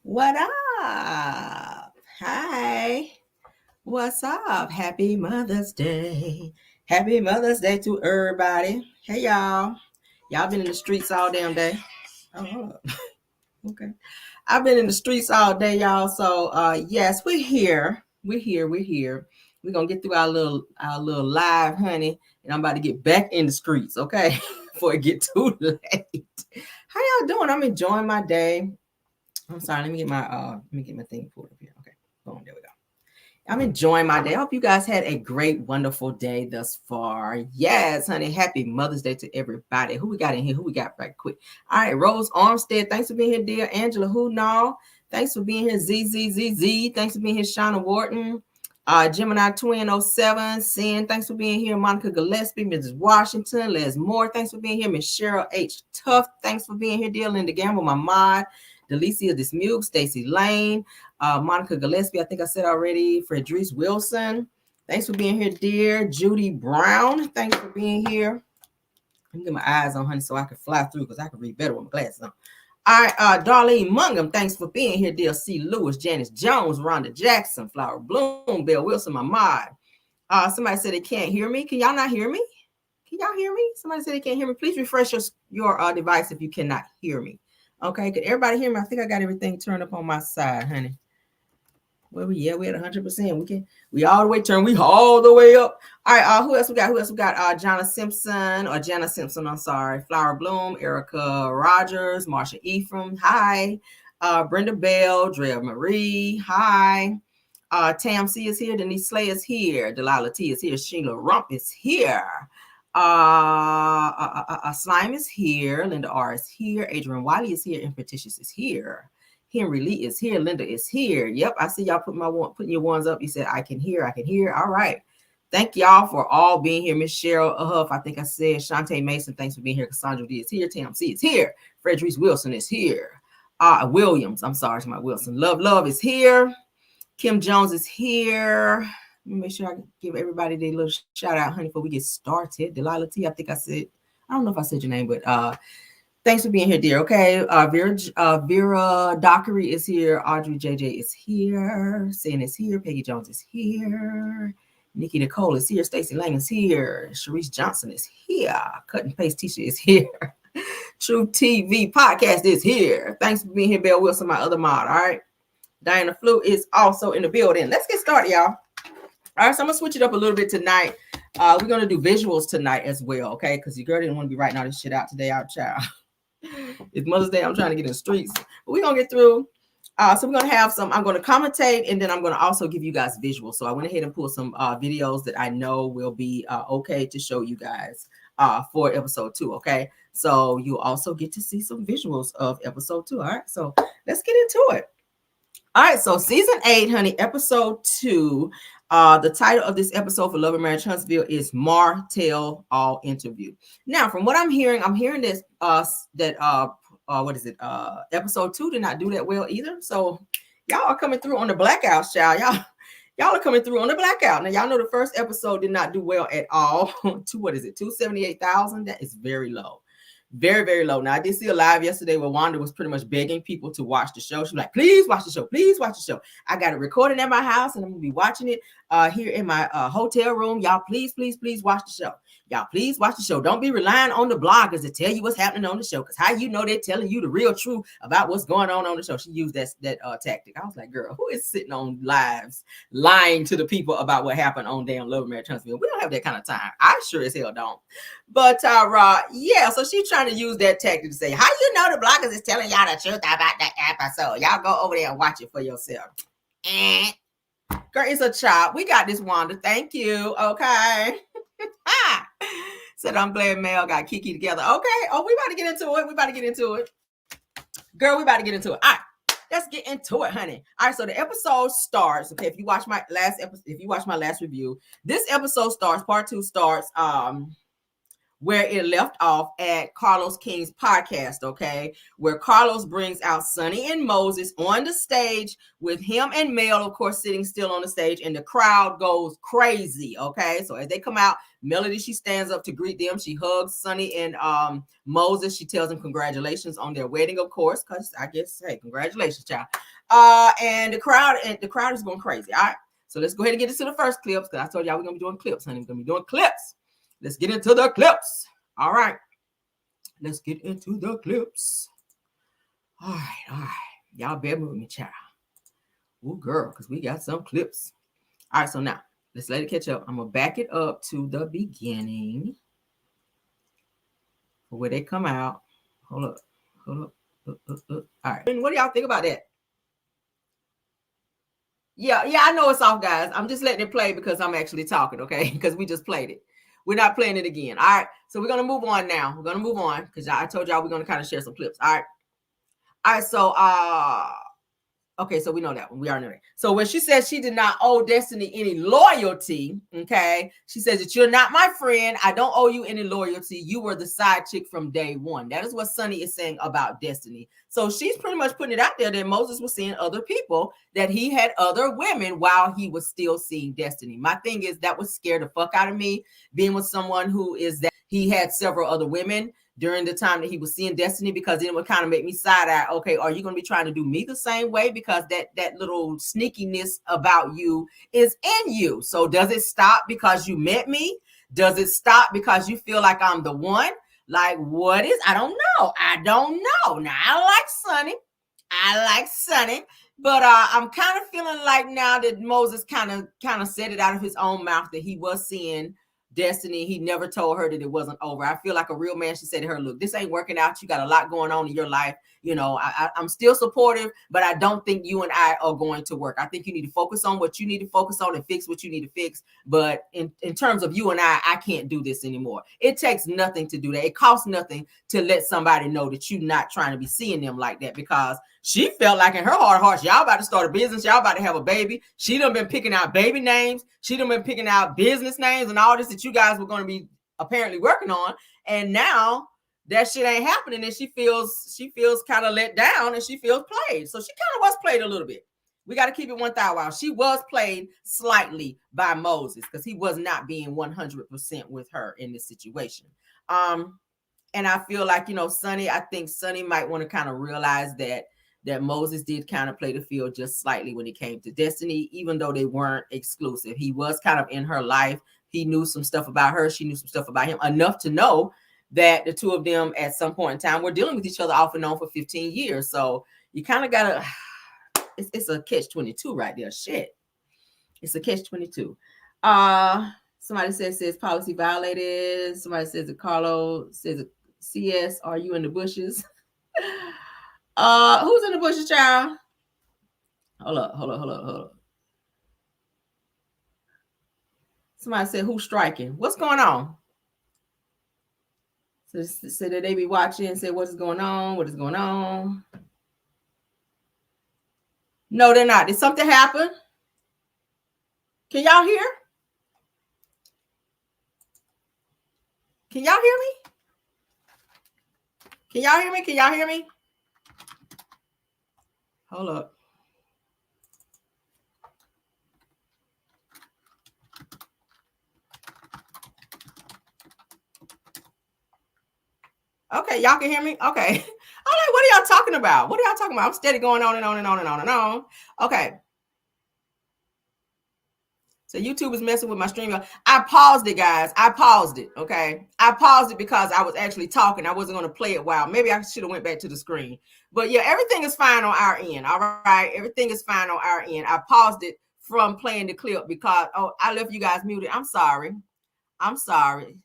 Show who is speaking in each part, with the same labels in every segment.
Speaker 1: What up? Hi. What's up? Happy Mother's Day. Happy Mother's Day to everybody. Hey, y'all. Y'all been in the streets all damn day. Oh, hold up. Okay. I've been in the streets all day, y'all. So, yes, we're here. We're here. We're gonna get through our little live, honey, and I'm about to get back in the streets, okay? Before it get too late. How y'all doing? I'm enjoying my day. I'm sorry. Let me get my thing pulled up here. Okay, boom. There we go. I'm enjoying my day. I hope you guys had a great, wonderful day thus far. Yes, honey. Happy Mother's Day to everybody. Who we got in here? Who we got right quick? All right, Rose Armstead. Thanks for being here, dear Angela. Who know? Thanks for being here, ZZZZ. Thanks for being here, Shauna Wharton. Gemini Twin oh 07, Sin, thanks for being here. Monica Gillespie, Mrs. Washington, Les Moore, thanks for being here. Miss Cheryl H. Tuff, thanks for being here, dear Linda Gamble, my mod. Delicia Dismute, Stacy Lane, Monica Gillespie, I think I said already. Fredrice Wilson, thanks for being here, dear. Judy Brown, thanks for being here. Let me get my eyes on, honey, so I can fly through because I can read better with my glasses on. All right, Darlene Mungum, thanks for being here, dear. C. Lewis, Janice Jones, Rhonda Jackson, Flower Bloom, Bill Wilson, my mod. Somebody said they can't hear me. Can y'all not hear me? Can y'all hear me? Somebody said they can't hear me. Please refresh your device if you cannot hear me. Okay, could everybody hear me? I think I got everything turned up on my side, honey. Where we at 100%. We all the way turned. We all the way up. All right, who else we got? Jana Simpson, I'm sorry. Flower Bloom, Erica Rogers, Marsha Ephraim. Hi. Brenda Bell, Drea Marie. Hi. Tam C is here. Denise Slay is here. Delilah T is here. Sheila Rump is here. Slime is here. Linda R is here. Adrian Wiley is here. And Petitious is here. Henry Lee is here. Linda is here. Yep, I see y'all putting your ones up. You said I can hear. All right. Thank y'all for all being here. Miss Cheryl Huff, I think I said. Shantae Mason, thanks for being here. Cassandra D is here. Tam C is here. Frederice Wilson is here. Williams, I'm sorry, it's my Wilson. Love is here. Kim Jones is here. Let me make sure I give everybody their little shout out, honey, before we get started. Delilah T, I think I said, I don't know if I said your name, but thanks for being here, dear. Okay. Vera Dockery is here. Audrey JJ is here. Sin is here. Peggy Jones is here. Nikki Nicole is here. Stacy Lang is here. Sharice Johnson is here. Cut and Paste Tisha is here. True TV Podcast is here. Thanks for being here, Belle Wilson, my other mod. All right. Diana Flu is also in the building. Let's get started, y'all. All right, so I'm gonna switch it up a little bit tonight. We're gonna do visuals tonight as well, okay? Because your girl didn't want to be writing all this shit out today, out child. It's Mother's Day. I'm trying to get in the streets, but we're gonna get through. So we're gonna have some. I'm gonna commentate, and then I'm gonna also give you guys visuals. So I went ahead and pulled some videos that I know will be okay to show you guys for episode 2. Okay, so you also get to see some visuals of episode 2. All right, so let's get into it. All right, so season 8, honey, episode 2. The title of this episode for Love and Marriage Huntsville is Martell All Interview. Now, from what I'm hearing this what is it? Episode 2 did not do that well either. So y'all are coming through on the blackouts, child. Y'all are coming through on the blackout. Now, y'all know the first episode did not do well at all. What is it? 278,000. That is very low. Very, very low. Now, I did see a live yesterday where Wanda was pretty much begging people to watch the show. She's like, please watch the show. Please watch the show. I got it recorded at my house, and I'm going to be watching it here in my hotel room. Y'all, please watch the show. Y'all, please watch the show. Don't be relying on the bloggers to tell you what's happening on the show, because how you know they're telling you the real truth about what's going on the show. She used that tactic. I was like, girl, who is sitting on lives lying to the people about what happened on damn Love and Marriage Huntsville? We don't have that kind of time. I sure as hell don't. But yeah, so she's trying to use that tactic to say, how you know the bloggers is telling y'all the truth about that episode? Y'all go over there and watch it for yourself. Girl, it's a chop. We got this, Wanda. Thank you. Okay. Said I'm glad Mel got Kiki together. Okay. Oh, we about to get into it. Girl, we about to get into it. All right. Let's get into it, honey. All right, so the episode starts. Okay, if you watch my last review, this episode starts. Part 2 starts where it left off at Carlos King's podcast, okay, where Carlos brings out Sonny and Moses on the stage with him and Mel, of course, sitting still on the stage, and the crowd goes crazy, okay? So as they come out, Melody, she stands up to greet them. She hugs Sonny and Moses. She tells them congratulations on their wedding, of course, because I guess, hey, congratulations, child. And the crowd is going crazy, all right? So let's go ahead and get into the first clips, because I told y'all we're going to be doing clips, honey. We're going to be doing clips. Let's get into the clips. All right. Let's get into the clips. All right. Y'all bear with me, child. Oh, girl, because we got some clips. All right, so now, let's let it catch up. I'm going to back it up to the beginning where they come out. Hold up. All right. And what do y'all think about that? Yeah, I know it's off, guys. I'm just letting it play because I'm actually talking, okay? Because we just played it. We're not playing it again. All right. So we're going to move on now. We're going to move on because I told y'all we're going to kind of share some clips. All right. So, okay. So we know that one. We already know that. So when she says she did not owe Destiny any loyalty, okay, she says that you're not my friend. I don't owe you any loyalty. You were the side chick from day one. That is what Sonny is saying about Destiny. So she's pretty much putting it out there that Moses was seeing other people, that he had other women while he was still seeing Destiny. My thing is that would scare the fuck out of me, being with someone who is that he had several other women during the time that he was seeing Destiny, because then it would kind of make me side eye. Okay, are you going to be trying to do me the same way? Because that little sneakiness about you is in you. So does it stop because you met me? Does it stop because you feel like I'm the one? Like, what is? I don't know. Now I like Sonny, but I'm kind of feeling like now that Moses kind of said it out of his own mouth that he was seeing Destiny. He never told her that it wasn't over. I feel like a real man should say to her, look, this ain't working out. You got a lot going on in your life. You know, I'm still supportive, but I don't think you and I are going to work. I think you need to focus on what you need to focus on and fix what you need to fix. But in terms of you and I can't do this anymore. It takes nothing to do that. It costs nothing to let somebody know that you're not trying to be seeing them like that, because she felt like in her heart of hearts, y'all about to start a business. Y'all about to have a baby. She done been picking out baby names. She done been picking out business names and all this that you guys were going to be apparently working on. And now that shit ain't happening, and she feels kind of let down, and she feels played. So she kind of was played a little bit. We got to keep it 1,000. She was played slightly by Moses, because he was not being 100% with her in this situation. And I feel like, Sonny, I think Sonny might want to kind of realize that Moses did kind of play the field just slightly when it came to Destiny, even though they weren't exclusive. He was kind of in her life. He knew some stuff about her. She knew some stuff about him, enough to know that the two of them at some point in time were dealing with each other off and on for 15 years. So you kind of got to, it's a catch-22 right there. Shit. It's a catch-22. Somebody says policy violated. Somebody says that Carlo says CS, are you in the bushes? Who's in the bushes, child? Hold up. Somebody said, who's striking? What's going on? So that they be watching and say, what is going on? What is going on? No, they're not. Did something happen? Can y'all hear? Can y'all hear me? Can y'all hear me? Can y'all hear me? Hold up. Okay, y'all can hear me? Okay. I'm like, what are y'all talking about? What are y'all talking about? I'm steady going on and on and on and on and on. Okay. So YouTube is messing with my stream. I paused it, guys. I paused it, okay? I paused it because I was actually talking. I wasn't going to play it while. Maybe I should have went back to the screen. But yeah, everything is fine on our end, all right? Everything is fine on our end. I paused it from playing the clip because, I left you guys muted. I'm sorry.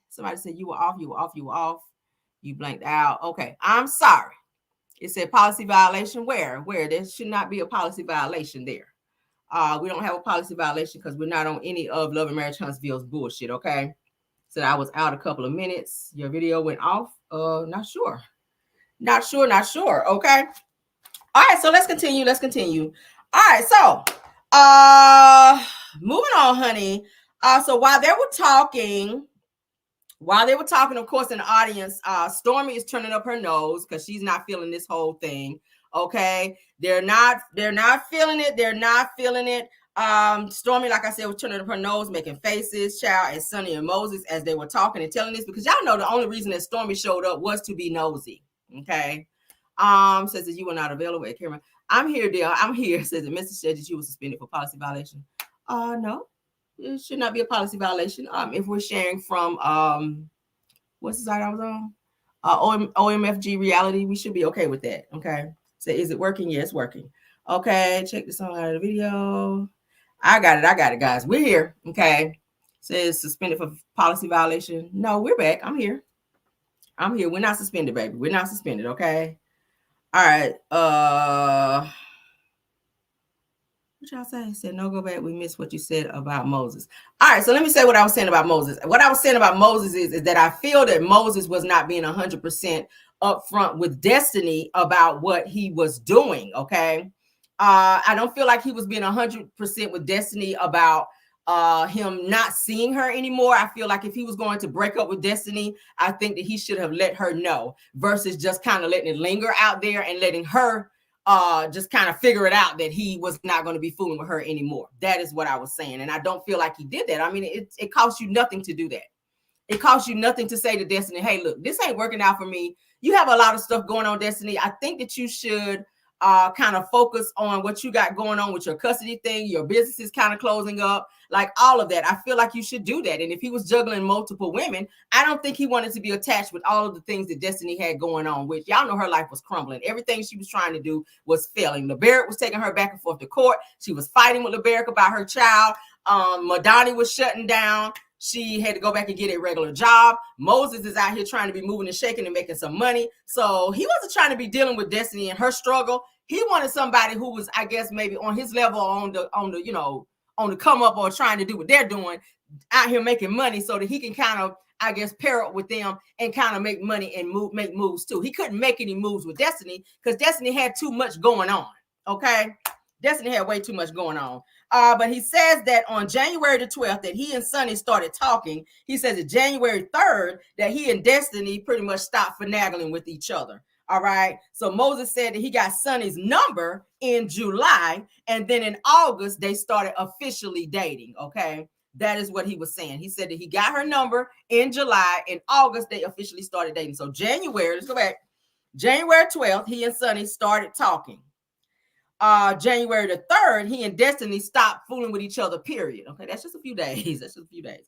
Speaker 1: Somebody said you were off. You blanked out. Okay, I'm sorry. It said policy violation. Where? There should not be a policy violation there. We don't have a policy violation because we're not on any of Love and Marriage Huntsville's bullshit, okay? So I was out a couple of minutes. Your video went off. Not sure. Okay. All right, so let's continue. All right, so moving on, honey. So while they were talking, while they were talking, of course, in the audience, Stormy is turning up her nose because she's not feeling this whole thing. Okay, they're not feeling it. They're not feeling it. Stormy, like I said, was turning up her nose, making faces. Child and Sonny and Moses as they were talking and telling this, because y'all know the only reason that Stormy showed up was to be nosy. Okay. Says that you were not available at camera. I'm here, dear. I'm here. Says that Mr. said that you were suspended for policy violation. No, it should not be a policy violation. If we're sharing from what's the site I was on? OMFG reality, we should be okay with that. Okay. So is it working? Yeah, it's working. Okay, check the song out of the video. I got it, guys. We're here. Okay. Says suspended for policy violation. No, we're back. I'm here. We're not suspended, baby. We're not suspended. Okay. All right. What y'all say? Said no, go back. We missed what you said about Moses. All right, so let me say what I was saying about Moses. What I was saying about Moses is that I feel that Moses was not being 100% upfront with Destiny about what he was doing. Okay, I don't feel like he was being 100% with Destiny about him not seeing her anymore. I feel like if he was going to break up with Destiny, I think that he should have let her know versus just kind of letting it linger out there and letting her just kind of figure it out that he was not going to be fooling with her anymore. That is what I was saying. And I don't feel like he did that. I mean, it costs you nothing to do that. It costs you nothing to say to Destiny, hey, look, this ain't working out for me. You have a lot of stuff going on, Destiny. I think that you should kind of focus on what you got going on with your custody thing. Your business is kind of closing up, like all of that. I feel like you should do that. And if he was juggling multiple women, I don't think he wanted to be attached with all of the things that Destiny had going on, which y'all know her life was crumbling. Everything she was trying to do was failing. LeBaric was taking her back and forth to court. She was fighting with LeBaric about her child. Madani was shutting down. She had to go back and get a regular job. Moses is out here trying to be moving and shaking and making some money. So he wasn't trying to be dealing with Destiny and her struggle. He wanted somebody who was, I guess, maybe on his level, on the come up, or trying to do what they're doing, out here making money, so that he can kind of, I guess, pair up with them and kind of make money and make moves too. He couldn't make any moves with Destiny because Destiny had too much going on. Okay. Destiny had way too much going on. But he says that on January the 12th that he and Sonny started talking. He says that January 3rd that he and Destiny pretty much stopped finagling with each other. All right. So Moses said that he got Sonny's number in July, and then in August they started officially dating. Okay. That is what he was saying. He said that he got her number in July. In August they officially started dating. So January, let's go back. January 12th, he and Sonny started talking. January the 3rd, he and Destiny stopped fooling with each other, period. Okay, that's just a few days.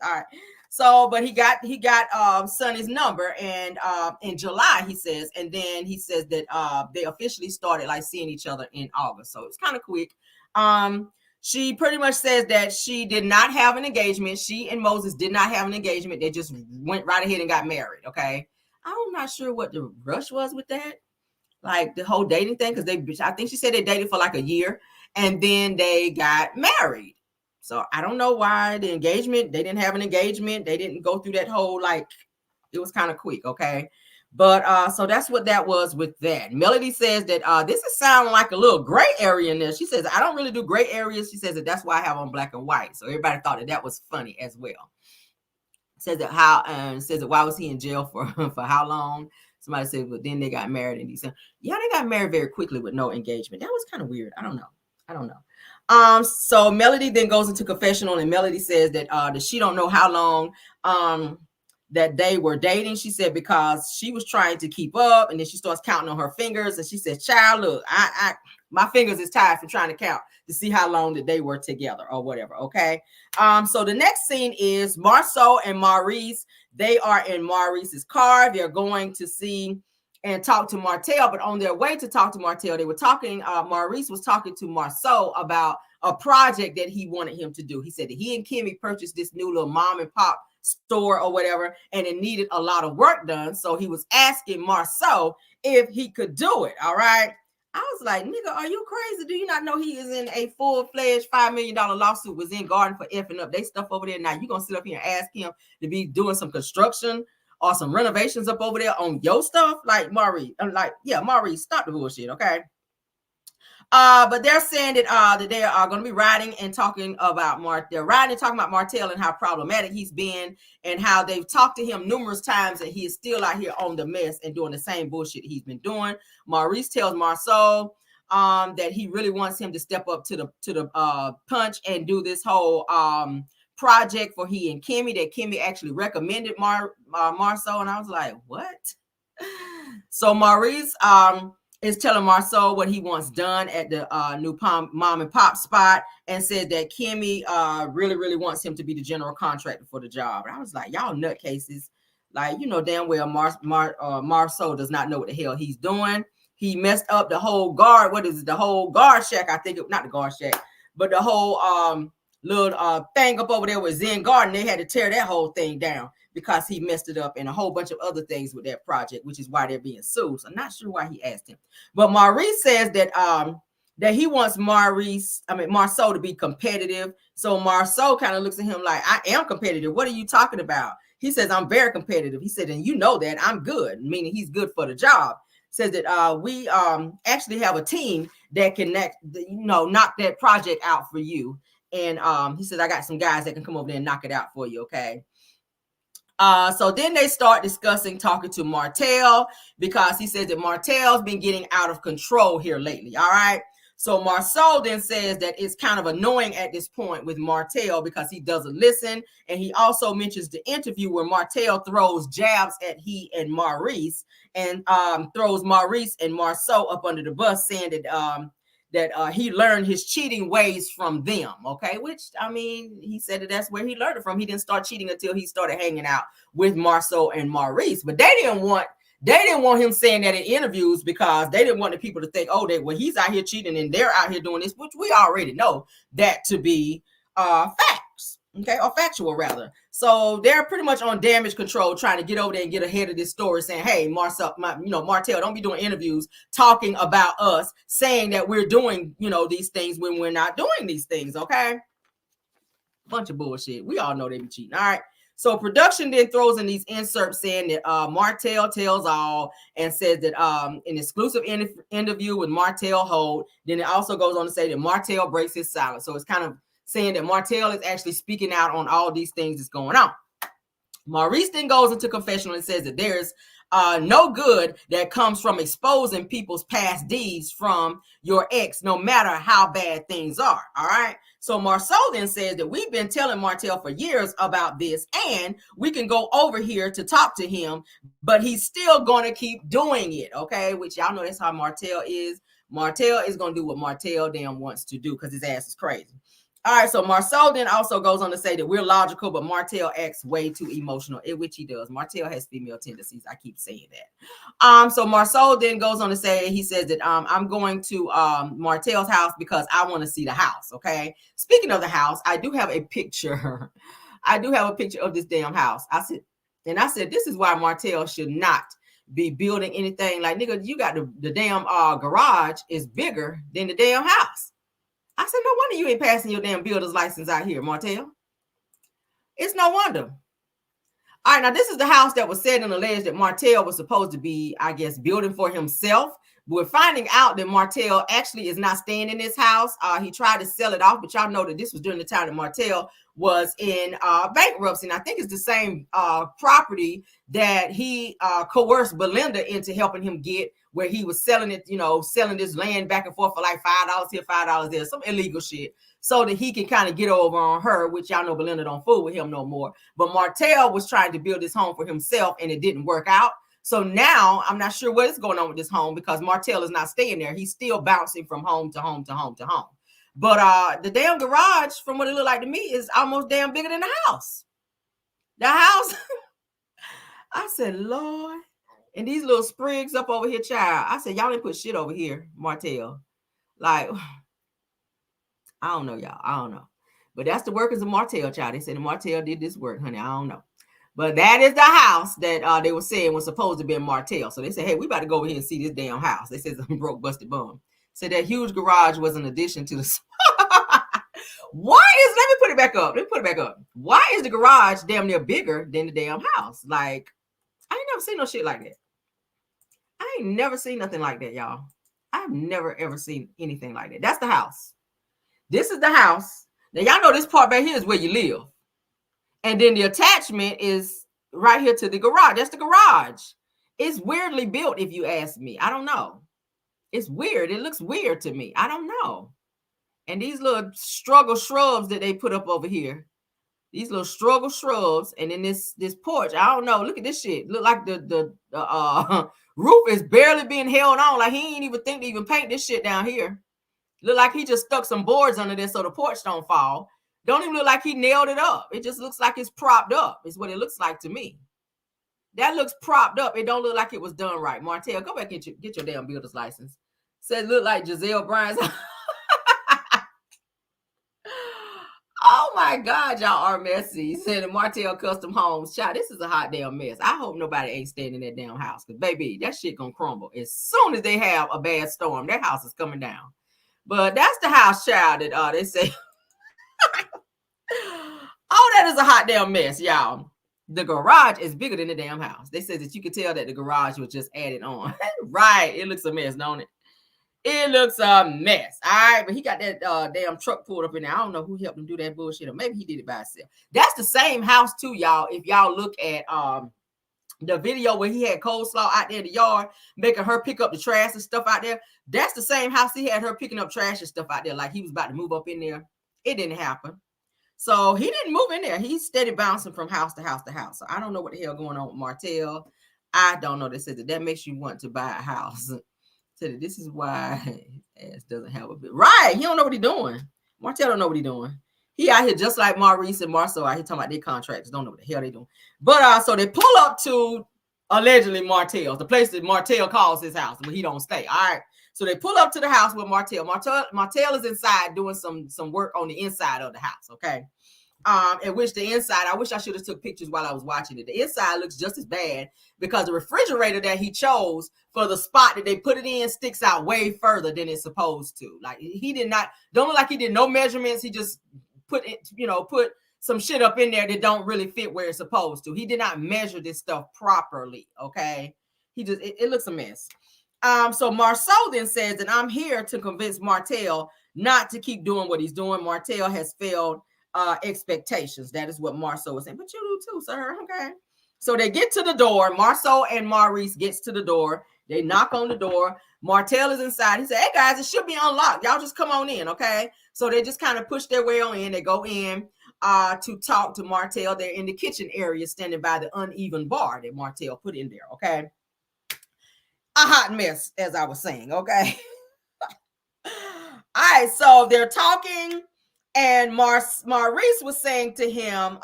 Speaker 1: All right. So, but he got Sonny's number, and in July, he says, and then he says that they officially started like seeing each other in August. So it's kind of quick. She pretty much says that she did not have an engagement. She and Moses did not have an engagement. They just went right ahead and got married. Okay. I'm not sure what the rush was with that. Like the whole dating thing, because I think she said they dated for like a year and then they got married. So I don't know why the engagement, they didn't have an engagement. They didn't go through that whole, like, it was kind of quick. Okay. But so that's what that was with that. Melody says that this is sounding like a little gray area in there. She says, I don't really do gray areas. She says that that's why I have on black and white. So everybody thought that was funny as well. Says that says that why was he in jail for how long? Somebody said, but then they got married in December. Yeah, they got married very quickly with no engagement. That was kind of weird. I don't know. So Melody then goes into confessional, and Melody says that she don't know how long that they were dating. She said because she was trying to keep up, and then she starts counting on her fingers, and she says, child, look, my fingers is tired from trying to count to see how long that they were together or whatever. Okay. So the next scene is Marceau and Maurice. They are in Maurice's car. They're going to see and talk to Martell, but on their way to talk to Martell, they were talking, Maurice was talking to Marceau about a project that he wanted him to do. He said that he and Kimmy purchased this new little mom and pop store or whatever, and it needed a lot of work done. So he was asking Marceau if he could do it. All right. I was like, nigga, are you crazy? Do you not know he is in a full-fledged $5 million lawsuit with Zen Garden for effing up they stuff over there? Now you gonna sit up here and ask him to be doing some construction or some renovations up over there on your stuff? Like, Maurice, I'm like, yeah, Maurice, stop the bullshit, okay? But they're saying that they are going to be riding and talking about They're riding and talking about Martell and how problematic he's been, and how they've talked to him numerous times, and he is still out here on the mess and doing the same bullshit he's been doing. Maurice tells Marceau that he really wants him to step up to the punch and do this whole project for he and Kimmy, that Kimmy actually recommended Marceau. And I was like, what? So Maurice is telling Marceau what he wants done at the new mom and pop spot, and said that Kimmy really, really wants him to be the general contractor for the job. And I was like, y'all nutcases. Like, you know damn well Marceau does not know what the hell he's doing. He messed up the whole guard. What is it? The whole guard shack. I think not the guard shack, but the whole little thing up over there with Zen Garden. They had to tear that whole thing down because he messed it up, and a whole bunch of other things with that project, which is why they're being sued. So I'm not sure why he asked him. But Maurice says that he wants Marceau to be competitive. So Marceau kind of looks at him like, I am competitive. What are you talking about? He says, I'm very competitive. He said, and you know that I'm good, meaning he's good for the job. Says that we actually have a team that can knock that project out for you. And he says, I got some guys that can come over there and knock it out for you, okay? So then they start talking to Martell, because he says that Martell's been getting out of control here lately, all right? So Marceau then says that it's kind of annoying at this point with Martell because he doesn't listen. And he also mentions the interview where Martell throws jabs at he and Maurice, and throws Maurice and Marceau up under the bus, saying that he learned his cheating ways from them, okay? Which, I mean, he said that that's where he learned it from. He didn't start cheating until he started hanging out with Marceau and Maurice. But they didn't want him saying that in interviews, because they didn't want the people to think, oh, he's out here cheating and they're out here doing this, which we already know that to be facts, okay, or factual rather. So they're pretty much on damage control, trying to get over there and get ahead of this story, saying, hey, Martell, don't be doing interviews talking about us, saying that we're doing, these things when we're not doing these things, okay? Bunch of bullshit. We all know they be cheating, all right? So production then throws in these inserts saying that Martell tells all, and says that an exclusive interview with Martell Holt. Then it also goes on to say that Martell breaks his silence. So it's kind of saying that Martell is actually speaking out on all these things that's going on. Maurice then goes into confessional and says that there's no good that comes from exposing people's past deeds from your ex, no matter how bad things are. All right. So Marceau then says that we've been telling Martell for years about this, and we can go over here to talk to him, but he's still going to keep doing it. Okay. Which y'all know that's how Martell is. Martell is going to do what Martell damn wants to do because his ass is crazy. All right, so Marceau then also goes on to say that we're logical, but Martell acts way too emotional, which he does. Martell has female tendencies. I keep saying that. So Marceau then goes on to say, he says that I'm going to Martell's house because I want to see the house, okay? Speaking of the house, I do have a picture. I do have a picture of this damn house. I said, this is why Martell should not be building anything. Like, nigga, you got the damn garage is bigger than the damn house. I said, no wonder you ain't passing your damn builder's license out here, Martell. It's no wonder. All right, now this is the house that was said and alleged that Martell was supposed to be, I guess, building for himself. We're finding out that Martell actually is not staying in this house. He tried to sell it off, but y'all know that this was during the time that Martell was in bankruptcy. And I think it's the same property that he coerced Belinda into helping him get, where he was selling it, selling this land back and forth for like $5 here, $5 there, some illegal shit, so that he can kind of get over on her, which y'all know Belinda don't fool with him no more. But Martell was trying to build this home for himself, and it didn't work out. So now I'm not sure what is going on with this home, because Martell is not staying there. He's still bouncing from home to home to home to home. But the damn garage, from what it looked like to me, is almost damn bigger than the house. The house, I said, Lord. And these little sprigs up over here, child. I said, y'all didn't put shit over here, Martell. Like, I don't know, y'all. I don't know. But that's the workers of Martell, child. They said Martell did this work, honey. I don't know. But that is the house that they were saying was supposed to be in Martell. So they said, hey, we about to go over here and see this damn house. They said some broke, busted bum. So that huge garage was an addition to the... let me put it back up. Why is the garage damn near bigger than the damn house? Like, I ain't never seen no shit like that. I ain't never seen nothing like that, y'all. I've never ever seen anything like that. That's the house. This is the house. Now y'all know this part back here is where you live. And then the attachment is right here to the garage. That's the garage. It's weirdly built, if you ask me. I don't know. It's weird. It looks weird to me. I don't know. And these little struggle shrubs that they put up over here. These little struggle shrubs. And then this porch. I don't know. Look at this shit. Look like the roof is barely being held on. Like he ain't even think to even paint this shit down here. Look like he just stuck some boards under there so the porch don't fall. Don't even look like he nailed it up. It just looks like it's propped up. Is what it looks like to me. That looks propped up. It don't look like it was done right. Martell, go back and get your damn builder's license. Said look like Giselle Bryant's. Oh my God, y'all are messy. Said Martell Custom Homes. Child, this is a hot damn mess. I hope nobody ain't staying in that damn house. Because baby, that shit gonna crumble. As soon as they have a bad storm, that house is coming down. But that's the house, child, that they say. Oh, that is a hot damn mess, y'all. The garage is bigger than the damn house. They said that you could tell that the garage was just added on. Right. It looks a mess, don't it? It looks a mess. All right. But he got that damn truck pulled up in there. I don't know who helped him do that bullshit. Or maybe he did it by himself. That's the same house too, y'all. If y'all look at the video where he had coleslaw out there in the yard, making her pick up the trash and stuff out there. That's the same house he had her picking up trash and stuff out there. Like he was about to move up in there. It didn't happen. So he didn't move in there. He's steady bouncing from house to house to house. So I don't know what the hell going on with Martell. I don't know. They said that makes you want to buy a house. So this is why his ass doesn't have a bit. Right. He don't know what he's doing. Martell don't know what he's doing. He out here just like Maurice and Marceau out here talking about their contracts. Don't know what the hell they doing. But so they pull up to allegedly Martell's, the place that Martell calls his house, but he don't stay. All right. So they pull up to the house with Martell. Martell is inside doing some work on the inside of the house, okay? In which the inside, I wish I should have took pictures while I was watching it. The inside looks just as bad because the refrigerator that he chose for the spot that they put it in sticks out way further than it's supposed to. Like he did not, don't look like he did no measurements. He just put some shit up in there that don't really fit where it's supposed to. He did not measure this stuff properly, okay? It looks a mess. So Marceau then says that I'm here to convince Martell not to keep doing what he's doing. Martell has failed expectations. That is what Marceau is saying. But you do too, sir. Okay. So they get to the door. Marceau and Maurice gets to the door. They knock on the door. Martell is inside. He said, hey guys, it should be unlocked. Y'all just come on in, okay? So they just kind of push their way on in. They go in to talk to Martell. They're in the kitchen area standing by the uneven bar that Martell put in there, okay? A hot mess, as I was saying, okay? All right, so they're talking, and Maurice was saying to him,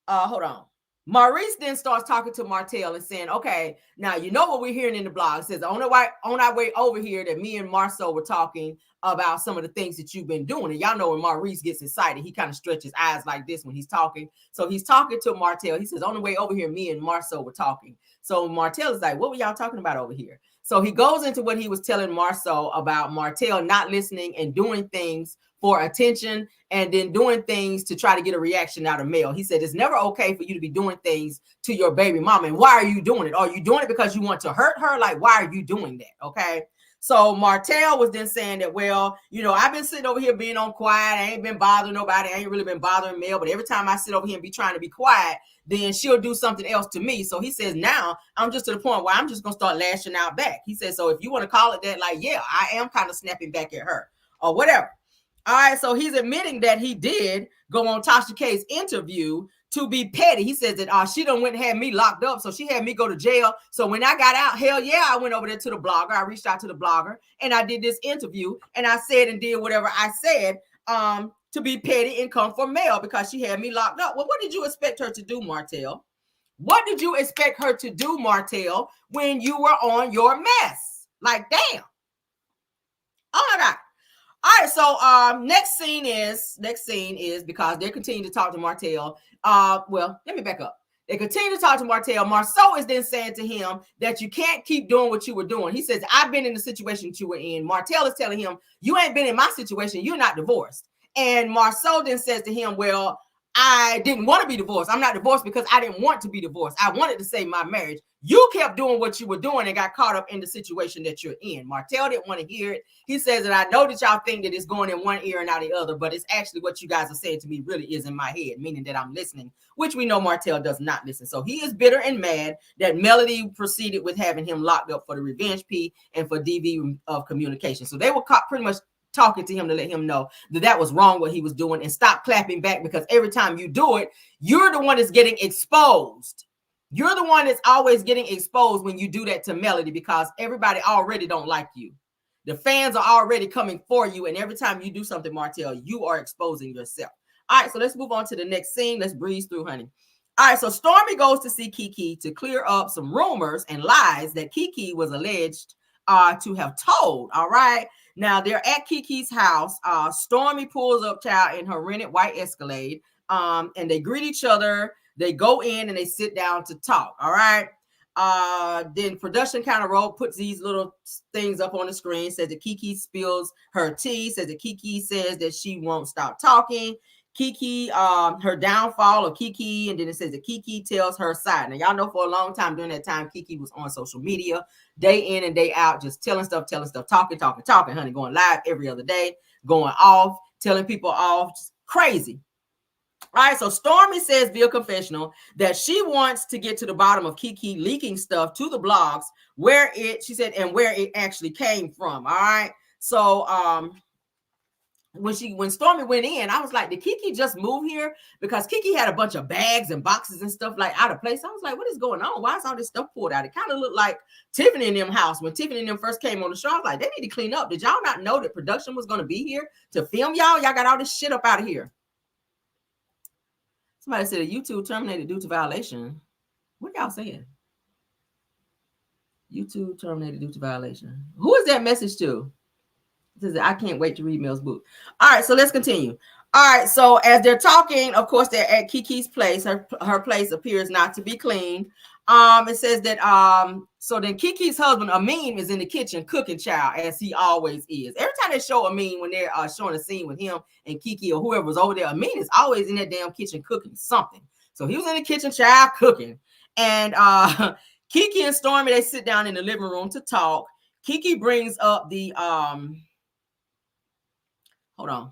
Speaker 1: hold on. Maurice then starts talking to Martell and saying, okay, now you know what we're hearing in the blog. It says, on our way over here that me and Marceau were talking about some of the things that you've been doing. And y'all know when Maurice gets excited, he kind of stretches eyes like this when he's talking. So he's talking to Martell. He says, on the way over here, me and Marceau were talking. So Martell is like, what were y'all talking about over here? So he goes into what he was telling Marceau about Martell not listening and doing things for attention and then doing things to try to get a reaction out of Mel. He said, it's never okay for you to be doing things to your baby mama. And why are you doing it? Are you doing it because you want to hurt her? Like, why are you doing that? Okay. So Martell was then saying that, well, you know, I've been sitting over here being on quiet. I ain't been bothering nobody. I ain't really been bothering Mel. But every time I sit over here and be trying to be quiet, then she'll do something else to me. So he says, now I'm just to the point where I'm just going to start lashing out back. He says, so if you want to call it that, like, yeah, I am kind of snapping back at her or whatever. All right. So he's admitting that he did go on Tasha K's interview to be petty. He says that she done went and had me locked up. So she had me go to jail. So when I got out, hell yeah, I went over there to the blogger. I reached out to the blogger and I did this interview and I said and did whatever I said to be petty and come for Mel because she had me locked up. Well, what did you expect her to do, Martell? What did you expect her to do, Martell, when you were on your mess? Like, damn. Oh my God. All right, so next scene is because they're continuing to talk to Martell. Well, let me back up. They continue to talk to Martell. Marceau is then saying to him that you can't keep doing what you were doing. He says, I've been in the situation that you were in. Martell is telling him, you ain't been in my situation. You're not divorced. And Marceau then says to him, well, I didn't want to be divorced. I'm not divorced because I didn't want to be divorced. I wanted to save my marriage. You kept doing what you were doing and got caught up in the situation that you're in. Martell didn't want to hear it. He says that I know that y'all think that it's going in one ear and out the other, but it's actually what you guys are saying to me really is in my head, meaning that I'm listening, which we know Martell does not listen. So he is bitter and mad that Melody proceeded with having him locked up for the revenge P and for DV of communication. So they were pretty much talking to him to let him know that that was wrong what he was doing and stop clapping back, because every time you do it, you're the one that's getting exposed. You're the one that's always getting exposed when you do that to Melody, because everybody already don't like you. The fans are already coming for you, and every time you do something, Martell, you are exposing yourself. All right, so let's move on to the next scene. Let's breeze through, honey. All right, so Stormy goes to see Kiki to clear up some rumors and lies that Kiki was alleged to have told. All right. Now they're at Kiki's house. Stormy pulls up, child, in her rented white Escalade. And they greet each other. They go in and they sit down to talk. All right. Then production kind of puts these little things up on the screen. Says that Kiki spills her tea. Says that Kiki says that she won't stop talking. Kiki, her downfall of Kiki, and then it says that Kiki tells her side. Now, y'all know for a long time during that time, Kiki was on social media, day in and day out, just telling stuff, talking, honey, going live every other day, going off, telling people off, just crazy. All right, so Stormy says via confessional that she wants to get to the bottom of Kiki leaking stuff to the blogs, where she said, and where it actually came from. All right, so when Stormy went in, I was like, did Kiki just move here? Because Kiki had a bunch of bags and boxes and stuff like out of place. I was like, what is going on? Why is all this stuff pulled out? It kind of looked like Tiffany and them house. When Tiffany and them first came on the show, I was like, they need to clean up. Did y'all not know that production was going to be here to film y'all? Y'all got all this shit up out of here. Somebody said a YouTube terminated due to violation. What y'all saying? YouTube terminated due to violation. Who is that message to? I can't wait to read Mel's book. All right, so let's continue. All right, so as they're talking, of course, they're at Kiki's place. Her place appears not to be clean. It says that so then Kiki's husband Amin is in the kitchen cooking, child, as he always is. Every time they show Amin, when they're showing a scene with him and Kiki or whoever was over there, Amin is always in that damn kitchen cooking something. So he was in the kitchen, child, cooking. And Kiki and Stormy, they sit down in the living room to talk. Kiki brings up the hold on.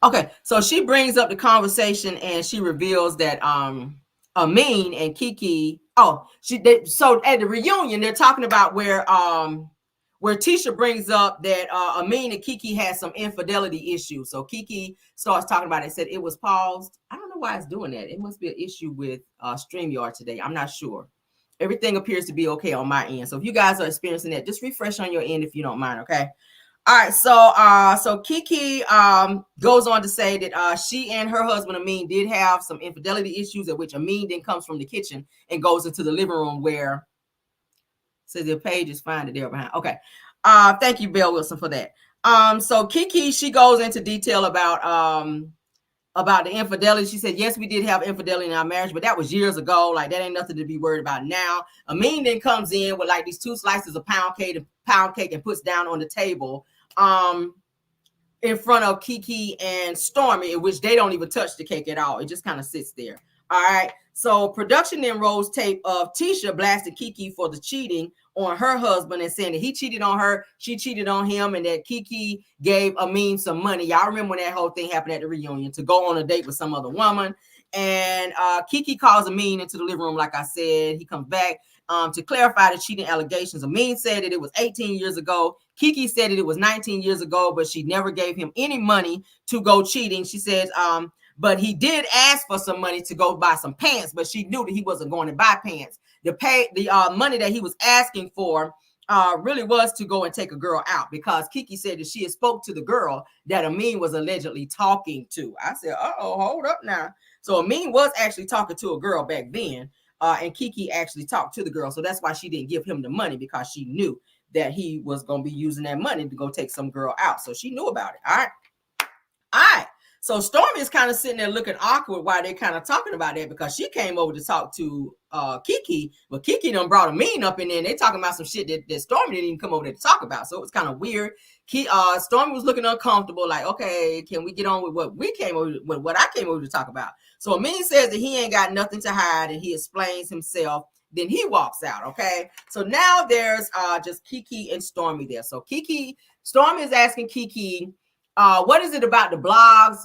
Speaker 1: Okay, so she brings up the conversation and she reveals that Amin and Kiki. So at the reunion they're talking about where Tisha brings up that Amin and Kiki had some infidelity issues. So Kiki starts talking about it. Said it was paused. I don't know why it's doing that. It must be an issue with StreamYard today. I'm not sure. Everything appears to be okay on my end. So if you guys are experiencing that, just refresh on your end if you don't mind, okay? All right, so Kiki goes on to say that she and her husband Amin did have some infidelity issues, at which Amin then comes from the kitchen and goes into the living room where says the page is fine there behind. Okay. Thank you, Bill Wilson, for that. So Kiki, she goes into detail about the infidelity. She said, yes, we did have infidelity in our marriage, but that was years ago. Like, that ain't nothing to be worried about now. Amin then comes in with like these 2 slices of pound cake and puts down on the table in front of Kiki and Stormy, in which they don't even touch the cake at all. It just kind of sits there. All right. So production then rolls tape of Tisha blasting Kiki for the cheating on her husband and saying that he cheated on her, she cheated on him, and that Kiki gave Amin some money. Y'all remember when that whole thing happened at the reunion, to go on a date with some other woman. And Kiki calls Amin into the living room, like I said. He comes back to clarify the cheating allegations. Amin said that it was 18 years ago. Kiki said that it was 19 years ago, but she never gave him any money to go cheating. She says, but he did ask for some money to go buy some pants, but she knew that he wasn't going to buy pants. The money that he was asking for really was to go and take a girl out, because Kiki said that she had spoke to the girl that Amin was allegedly talking to. I said, hold up now. So Amin was actually talking to a girl back then, and Kiki actually talked to the girl. So that's why she didn't give him the money, because she knew that he was going to be using that money to go take some girl out. So she knew about it. All right. So Stormy is kind of sitting there looking awkward while they're kind of talking about that, because she came over to talk to Kiki, but Kiki done brought a mean up in there, and they talking about some shit that Stormy didn't even come over there to talk about. So it was kind of weird. Stormy was looking uncomfortable, like, okay, can we get on with what we came over with, what I came over to talk about? So Amin says that he ain't got nothing to hide, and he explains himself. Then he walks out. Okay, so now there's just Kiki and Stormy there. So Stormy is asking Kiki, what is it about the blogs?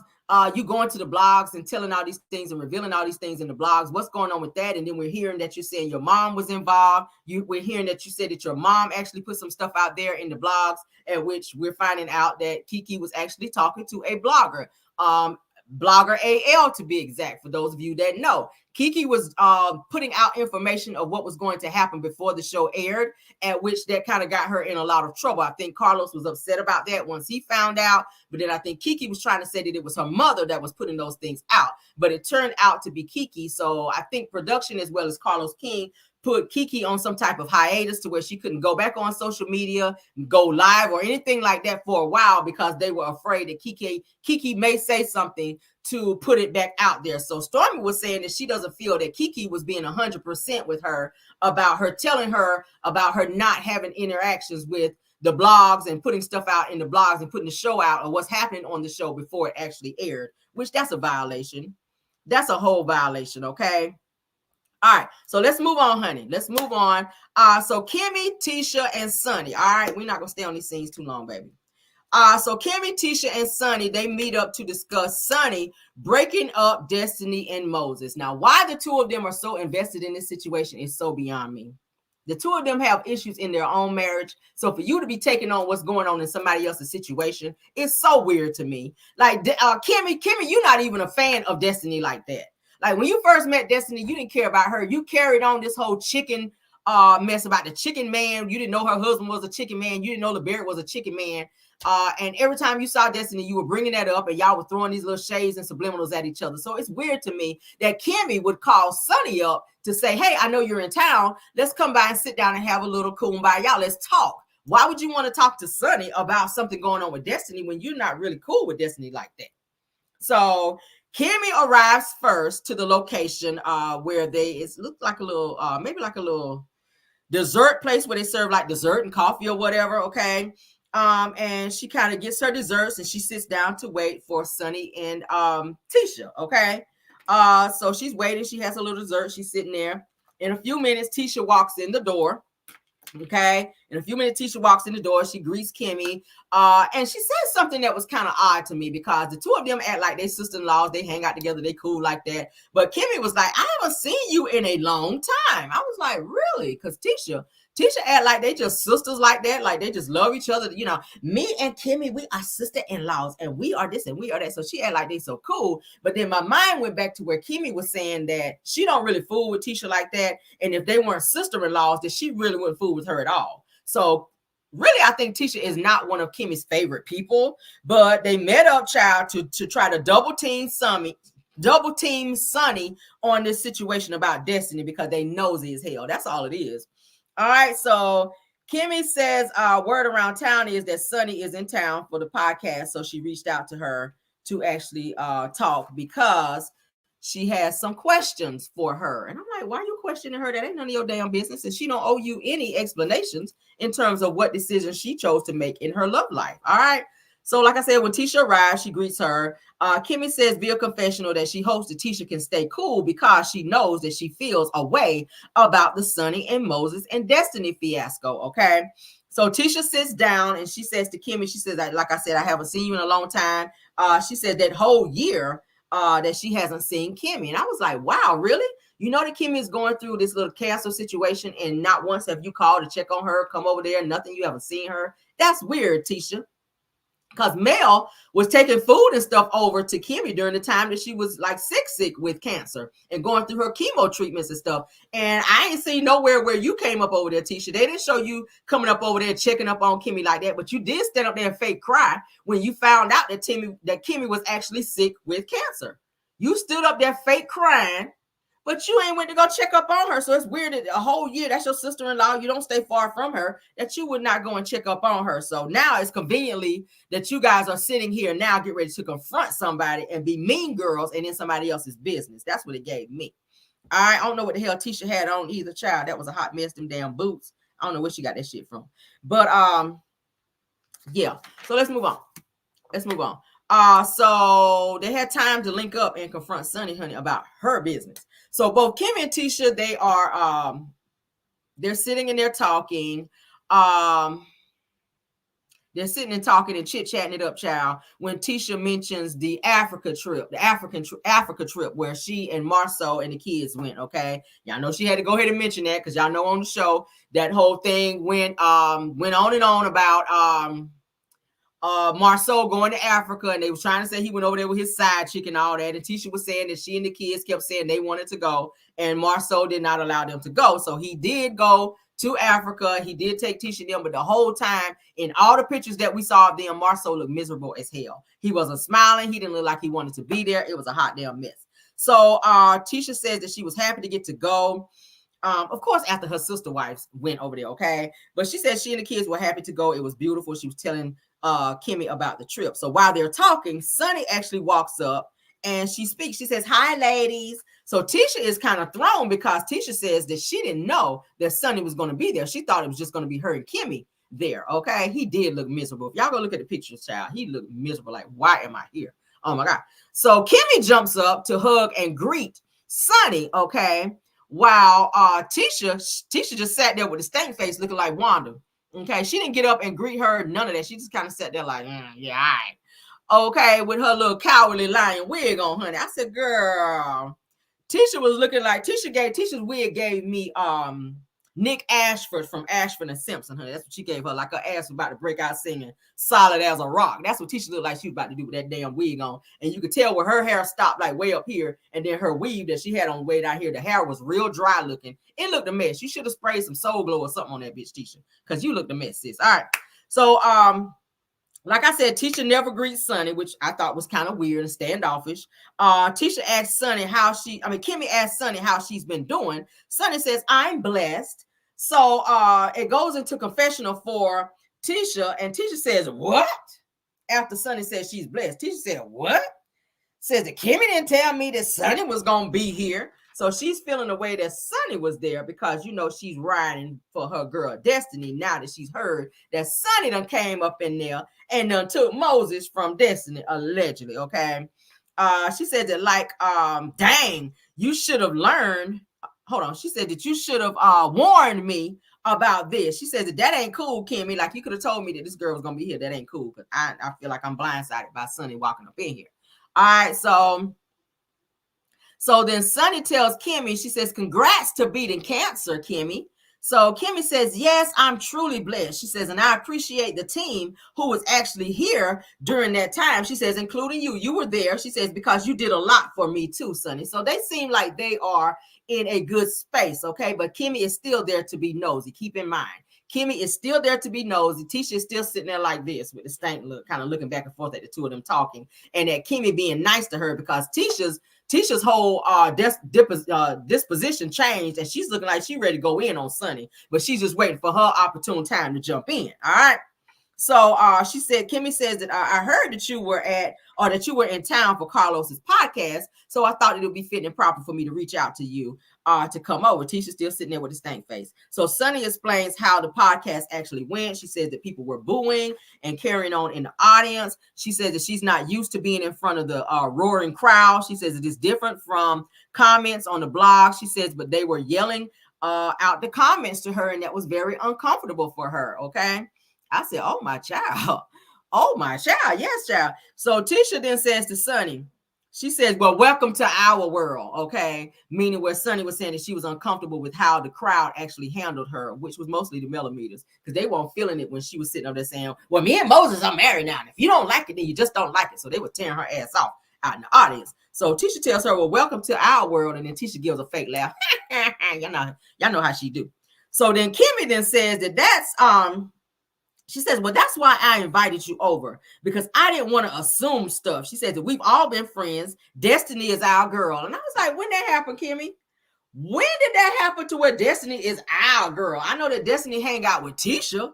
Speaker 1: You going to the blogs and telling all these things and revealing all these things in the blogs. What's going on with that? And then we're hearing that you're saying your mom was involved. We're hearing that you said that your mom actually put some stuff out there in the blogs, at which we're finding out that Kiki was actually talking to a blogger. Blogger AL to be exact, for those of you that know. Kiki was putting out information of what was going to happen before the show aired, at which that kind of got her in a lot of trouble. I think Carlos was upset about that once he found out, but then I think Kiki was trying to say that it was her mother that was putting those things out, but it turned out to be Kiki. So I think production, as well as Carlos King, put Kiki on some type of hiatus to where she couldn't go back on social media, go live or anything like that for a while, because they were afraid that Kiki may say something to put it back out there. So Stormy was saying that she doesn't feel that Kiki was being 100% with her about her telling her about her not having interactions with the blogs and putting stuff out in the blogs and putting the show out, or what's happening on the show before it actually aired, which that's a violation. That's a whole violation. Okay. All right, so let's move on, honey. Let's move on. So Kimmy, Tisha, and Sunny. All right, we're not gonna stay on these scenes too long, baby. So Kimmy, Tisha, and Sunny, they meet up to discuss Sunny breaking up Destiny and Moses. Now, why the two of them are so invested in this situation is so beyond me. The two of them have issues in their own marriage. So for you to be taking on what's going on in somebody else's situation is so weird to me. Like, Kimmy, you're not even a fan of Destiny like that. Like, when you first met Destiny, you didn't care about her. You carried on this whole chicken mess about the chicken man. You didn't know her husband was a chicken man. You didn't know LeBarrett was a chicken man. And every time you saw Destiny, you were bringing that up, and y'all were throwing these little shades and subliminals at each other. So it's weird to me that Kimmy would call Sunny up to say, hey, I know you're in town. Let's come by and sit down and have a little kumbaya. Y'all, let's talk. Why would you want to talk to Sunny about something going on with Destiny when you're not really cool with Destiny like that? So Kimmy arrives first to the location where it looked like a little, maybe like a little dessert place where they serve like dessert and coffee or whatever, okay? And she kind of gets her desserts and she sits down to wait for Sunny and Tisha, okay? So she's waiting. She has a little dessert. She's sitting there. In a few minutes, Tisha walks in the door. Okay. In a few minutes, Tisha walks in the door. She greets Kimmy. And she says something that was kind of odd to me, because the two of them act like they sister-in-laws. They hang out together. They cool like that. But Kimmy was like, I haven't seen you in a long time. I was like, really? Because Tisha act like they just sisters like that. Like they just love each other. You know, me and Kimmy, we are sister-in-laws and we are this and we are that. So she act like they so cool. But then my mind went back to where Kimmy was saying that she don't really fool with Tisha like that. And if they weren't sister-in-laws, then she really wouldn't fool with her at all. So really, I think Tisha is not one of Kimmy's favorite people, but they met up, child, to try to double team Sunny on this situation about Destiny, because they nosy as hell. That's all it is. All right, so Kimmy says word around town is that Sunny is in town for the podcast, so she reached out to her to actually talk, because she has some questions for her. And I'm like, why are you questioning her? That ain't none of your damn business, and she don't owe you any explanations in terms of what decisions she chose to make in her love life. All right. So like I said, when Tisha arrives, she greets her. Kimmy says via confessional that she hopes that Tisha can stay cool because she knows that she feels a way about the Sunny and Moses and Destiny fiasco. Okay. So Tisha sits down and she says to Kimmy, she says, like I said, I haven't seen you in a long time. She said that whole year that she hasn't seen Kimmy. And I was like, wow, really? You know that Kimmy is going through this little cancer situation, and not once have you called to check on her, come over there, nothing, you haven't seen her. That's weird, Tisha. Because Mel was taking food and stuff over to Kimmy during the time that she was like sick with cancer and going through her chemo treatments and stuff. And I ain't seen nowhere where you came up over there, Tisha. They didn't show you coming up over there checking up on Kimmy like that. But you did stand up there and fake cry when you found out that Kimmy was actually sick with cancer. You stood up there fake crying But you ain't went to go check up on her. So it's weird that a whole year, that's your sister-in-law, you don't stay far from her, that you would not go and check up on her. So now it's conveniently that you guys are sitting here now, get ready to confront somebody and be mean girls and in somebody else's business. That's what it gave me. All right, I don't know what the hell Tisha had on either, child. That was a hot mess, them damn boots. I don't know where she got that shit from. But yeah. So let's move on. So they had time to link up and confront Sunny Honey about her business. So both Kim and Tisha, they are they're sitting and they're talking. They're sitting and talking and chit-chatting it up, child, when Tisha mentions the Africa trip where she and Marceau and the kids went, okay? Y'all know she had to go ahead and mention that because y'all know on the show that whole thing went on and on about Marceau going to Africa, and they was trying to say he went over there with his side chick and all that, and Tisha was saying that she and the kids kept saying they wanted to go, and Marceau did not allow them to go. So he did go to Africa. He did take Tisha and them, but the whole time in all the pictures that we saw of them, Marceau looked miserable as hell. He wasn't smiling. He didn't look like he wanted to be there. It was a hot damn mess. So Tisha says that she was happy to get to go. Of course, after her sister wives went over there, okay? But she said she and the kids were happy to go. It was beautiful. She was telling Kimmy about the trip. So while they're talking, Sunny actually walks up and she speaks. She says, "Hi, ladies." So Tisha is kind of thrown because Tisha says that she didn't know that Sunny was going to be there. She thought it was just going to be her and Kimmy there, okay? He did look miserable. If y'all go look at the pictures, child, he looked miserable. Like, why am I here? Oh, my God. So Kimmy jumps up to hug and greet Sunny, okay? While Tisha just sat there with a stank face looking like Wanda. Okay, she didn't get up and greet her, none of that. She just kind of sat there like, yeah, all right. Okay, with her little cowardly lion wig on, honey. I said, girl, Tisha was looking like Tisha's wig gave me Nick Ashford from Ashford and Simpson, honey. That's what she gave her. Like her ass was about to break out singing "Solid as a Rock." That's what Tisha looked like she was about to do with that damn wig on. And you could tell where her hair stopped like way up here, and then her weave that she had on way down here, the hair was real dry looking. It looked a mess. You should have sprayed some Soul Glow or something on that bitch, Tisha, because you looked a mess, sis. All right. So like I said, Tisha never greets Sunny, which I thought was kind of weird and standoffish. Tisha asked Kimmy asked Sunny how she's been doing. Sunny says, "I'm blessed." So it goes into confessional for Tisha, and Tisha says, "What?" After Sunny says she's blessed. Tisha said, "What?" Says that Kimmy didn't tell me that Sunny was going to be here. So she's feeling the way that Sunny was there because, you know, she's riding for her girl Destiny now that she's heard that Sunny done came up in there and done took Moses from Destiny, allegedly, okay? She said that, like, dang, you should have learned. Hold on. She said that you should have warned me about this. She said that ain't cool, Kimmy. Like, you could have told me that this girl was going to be here. That ain't cool because I feel like I'm blindsided by Sunny walking up in here. All right, so then Sunny tells Kimmy, she says, "Congrats to beating cancer, Kimmy." So Kimmy says, "Yes, I'm truly blessed." She says, "And I appreciate the team who was actually here during that time." She says, "Including you. You were there." She says, "Because you did a lot for me too, Sunny." So they seem like they are in a good space, okay? But Kimmy is still there to be nosy. Keep in mind, Kimmy is still there to be nosy. Tisha is still sitting there like this with the stank look, kind of looking back and forth at the two of them talking. And that Kimmy being nice to her because Tisha's whole disposition changed, and she's looking like she's ready to go in on Sunny, but she's just waiting for her opportune time to jump in. All right. So she said, Kimmy says that I heard that you were in town for Carlos's podcast. So I thought it would be fitting and proper for me to reach out to you to come over. Tisha's still sitting there with a stank face. So Sunny explains how the podcast actually went. She says that people were booing and carrying on in the audience. She says that she's not used to being in front of the roaring crowd. She says it is different from comments on the blog. She says, but they were yelling out the comments to her, and that was very uncomfortable for her. Okay. I said, "Oh, my child. Oh, my child. Yes, child." So Tisha then says to Sunny, she says, "Well, welcome to our world." Okay. Meaning where Sunny was saying that she was uncomfortable with how the crowd actually handled her, which was mostly the millimeters, because they weren't feeling it when she was sitting up there saying, "Well, me and Moses are married now. And if you don't like it, then you just don't like it." So they were tearing her ass off out in the audience. So Tisha tells her, "Well, welcome to our world." And then Tisha gives a fake laugh. y'all know how she do. So then Kimmy then says she says, "Well, that's why I invited you over, because I didn't want to assume stuff." She says that we've all been friends. Destiny is our girl. And I was like, when that happened, Kimmy? When did that happen to where Destiny is our girl? I know that Destiny hang out with Tisha,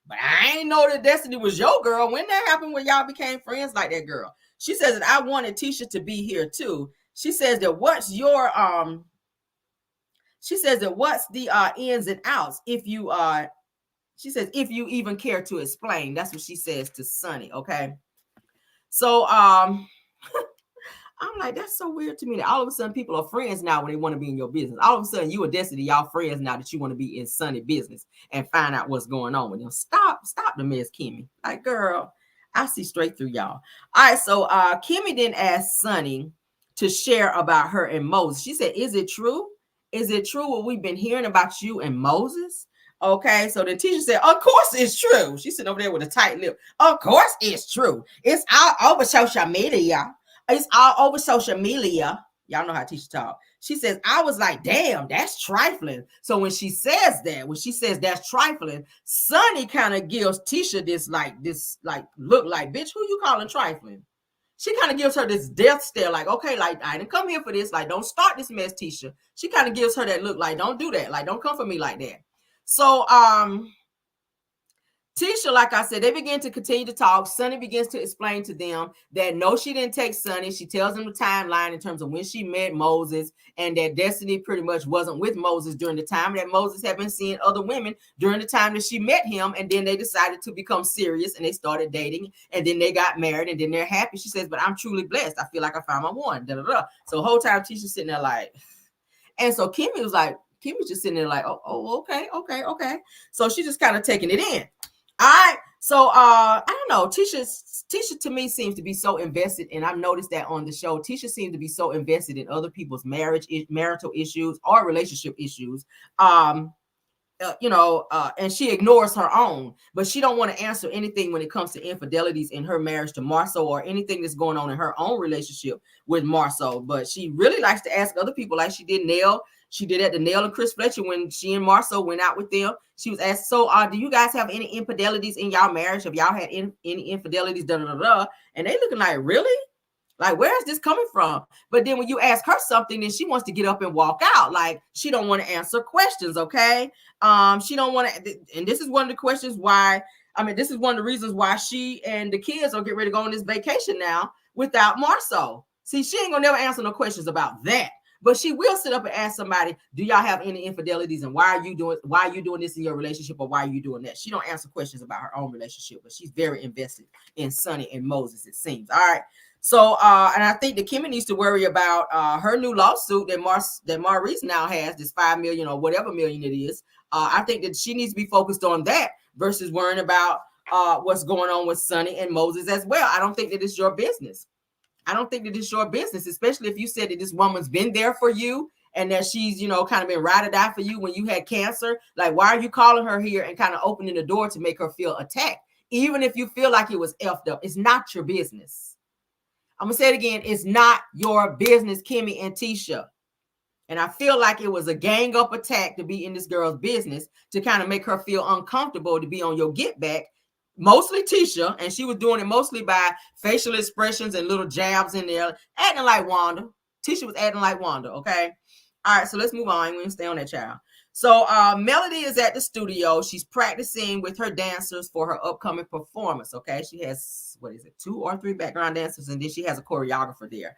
Speaker 1: but I ain't know that Destiny was your girl. When that happened, when y'all became friends like that, girl? She says that I wanted Tisha to be here too. She says that what's your she says that what's the ins and outs if you she says if you even care to explain. That's what she says to Sonny. Okay. So I'm like, that's so weird to me that all of a sudden people are friends now when they want to be in your business. All of a sudden you and Destiny, y'all friends now that you want to be in Sonny business and find out what's going on with them. Stop the Miss Kimmy. Like, girl, I see straight through y'all. All right, so Kimmy then asked Sonny to share about her and Moses. She said, is it true? Is it true what we've been hearing about you and Moses? Okay, so the teacher said, of course it's true. She's sitting over there with a tight lip. Of course it's true. It's all over social media. It's all over social media. Y'all know how Tisha talk. She says, I was like, damn, that's trifling. So when she says that's trifling, Sonny kind of gives Tisha this look like, bitch, who you calling trifling? She kind of gives her this death stare, like, okay, like, I didn't come here for this. Like, don't start this mess, Tisha. She kind of gives her that look, like, don't do that. Like, don't come for me like that. So, Tisha, like I said, they begin to continue to talk. Sonny begins to explain to them that no, she didn't take Sonny. She tells them the timeline in terms of when she met Moses, and that Destiny pretty much wasn't with Moses during the time that Moses had been seeing other women during the time that she met him. And then they decided to become serious and they started dating, and then they got married, and then they're happy. She says, but I'm truly blessed. I feel like I found my one. Da, da, da. So the whole time Tisha's sitting there like, and so Kimmy was just sitting there like, oh, okay. So she's just kind of taking it in. All right. So I don't know. Tisha to me seems to be so invested, and I've noticed that on the show. Tisha seems to be so invested in other people's marital issues or relationship issues. And she ignores her own, but she don't want to answer anything when it comes to infidelities in her marriage to Marceau or anything that's going on in her own relationship with Marceau. But she really likes to ask other people, like she did Nell. She did at the Nell and Chris Fletcher when she and Marceau went out with them. She was asked, so do you guys have any infidelities in y'all marriage? Have y'all had any infidelities? And they looking like, really? Like, where is this coming from? But then when you ask her something, then she wants to get up and walk out. Like, she don't want to answer questions, okay? She don't want to, and this is one of the questions why, this is one of the reasons why she and the kids are getting ready to go on this vacation now without Marceau. See, she ain't gonna never answer no questions about that. But she will sit up and ask somebody, do y'all have any infidelities, and why are you doing this in your relationship, or why are you doing that? She don't answer questions about her own relationship, but she's very invested in Sonny and Moses, it seems. All right. So, and I think that Kimmy needs to worry about her new lawsuit that Maurice now has, this $5 million or whatever million it is. I think that she needs to be focused on that versus worrying about what's going on with Sonny and Moses as well. I don't think that it's your business. I don't think that it's your business, especially if you said that this woman's been there for you and that she's, kind of been ride or die for you when you had cancer. Like, why are you calling her here and kind of opening the door to make her feel attacked? Even if you feel like it was effed up, it's not your business. I'm going to say it again. It's not your business, Kimmy and Tisha. And I feel like it was a gang up attack to be in this girl's business to kind of make her feel uncomfortable to be on your get back. Mostly Tisha, and she was doing it mostly by facial expressions and little jabs in there, acting like Wanda. Tisha was acting like Wanda, okay? All right, so let's move on. We're going to stay on that, child. So Melody is at the studio. She's practicing with her dancers for her upcoming performance, okay? She has, 2 or 3 background dancers, and then she has a choreographer there.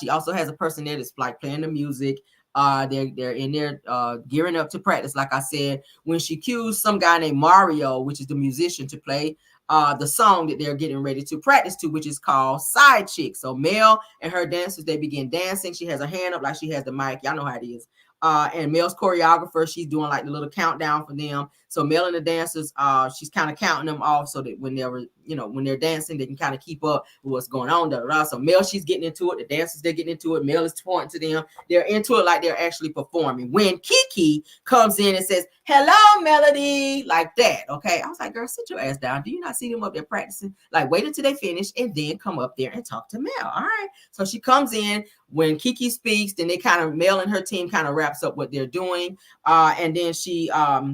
Speaker 1: She also has a person there that's like playing the music. They're in there gearing up to practice. Like I said, when she cues some guy named Mario, which is the musician, to play the song that they're getting ready to practice to, which is called Side Chick. So Mel and her dancers, they begin dancing. She has her hand up like she has the mic. Y'all know how it is. And Mel's choreographer, she's doing like the little countdown for them. So Mel and the dancers, she's kind of counting them off so that when they're dancing, they can kind of keep up with what's going on. So Mel, she's getting into it. The dancers, they're getting into it. Mel is pointing to them. They're into it like they're actually performing. When Kiki comes in and says, hello, Melody, like that. Okay. I was like, girl, sit your ass down. Do you not see them up there practicing? Like, wait until they finish and then come up there and talk to Mel. All right. So she comes in. When Kiki speaks, then they kind of, Mel and her team kind of wraps up what they're doing. And then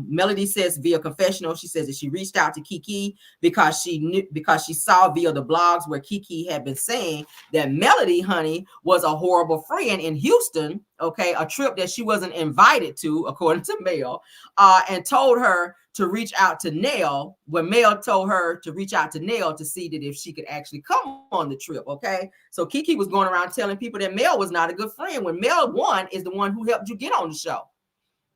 Speaker 1: Melody says via confessional, she says that she reached out to Kiki because she saw via the blogs where Kiki had been saying that Melody, honey, was a horrible friend in Houston. okay, a trip that she wasn't invited to, according to Mel, and told her to reach out to Nell, when Mel told her to reach out to Nell to see that if she could actually come on the trip, okay? So Kiki was going around telling people that Mel was not a good friend, when Mel, one, is the one who helped you get on the show.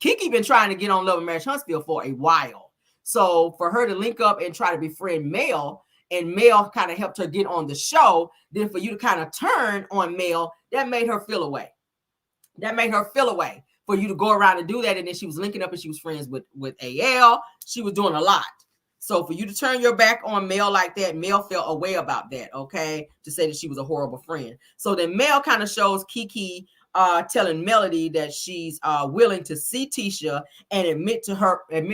Speaker 1: Kiki been trying to get on Love and Marriage Huntsville for a while. So for her to link up and try to befriend Mel, and Mel kind of helped her get on the show, then for you to kind of turn on Mel, that made her feel away. That made her feel away for you to go around and do that. And then she was linking up and she was friends with AL. She was doing a lot. So for you to turn your back on Mel like that, Mel felt away about that, okay? To say that she was a horrible friend. So then Mel kind of shows Kiki telling Melody that she's willing to see Tisha and admit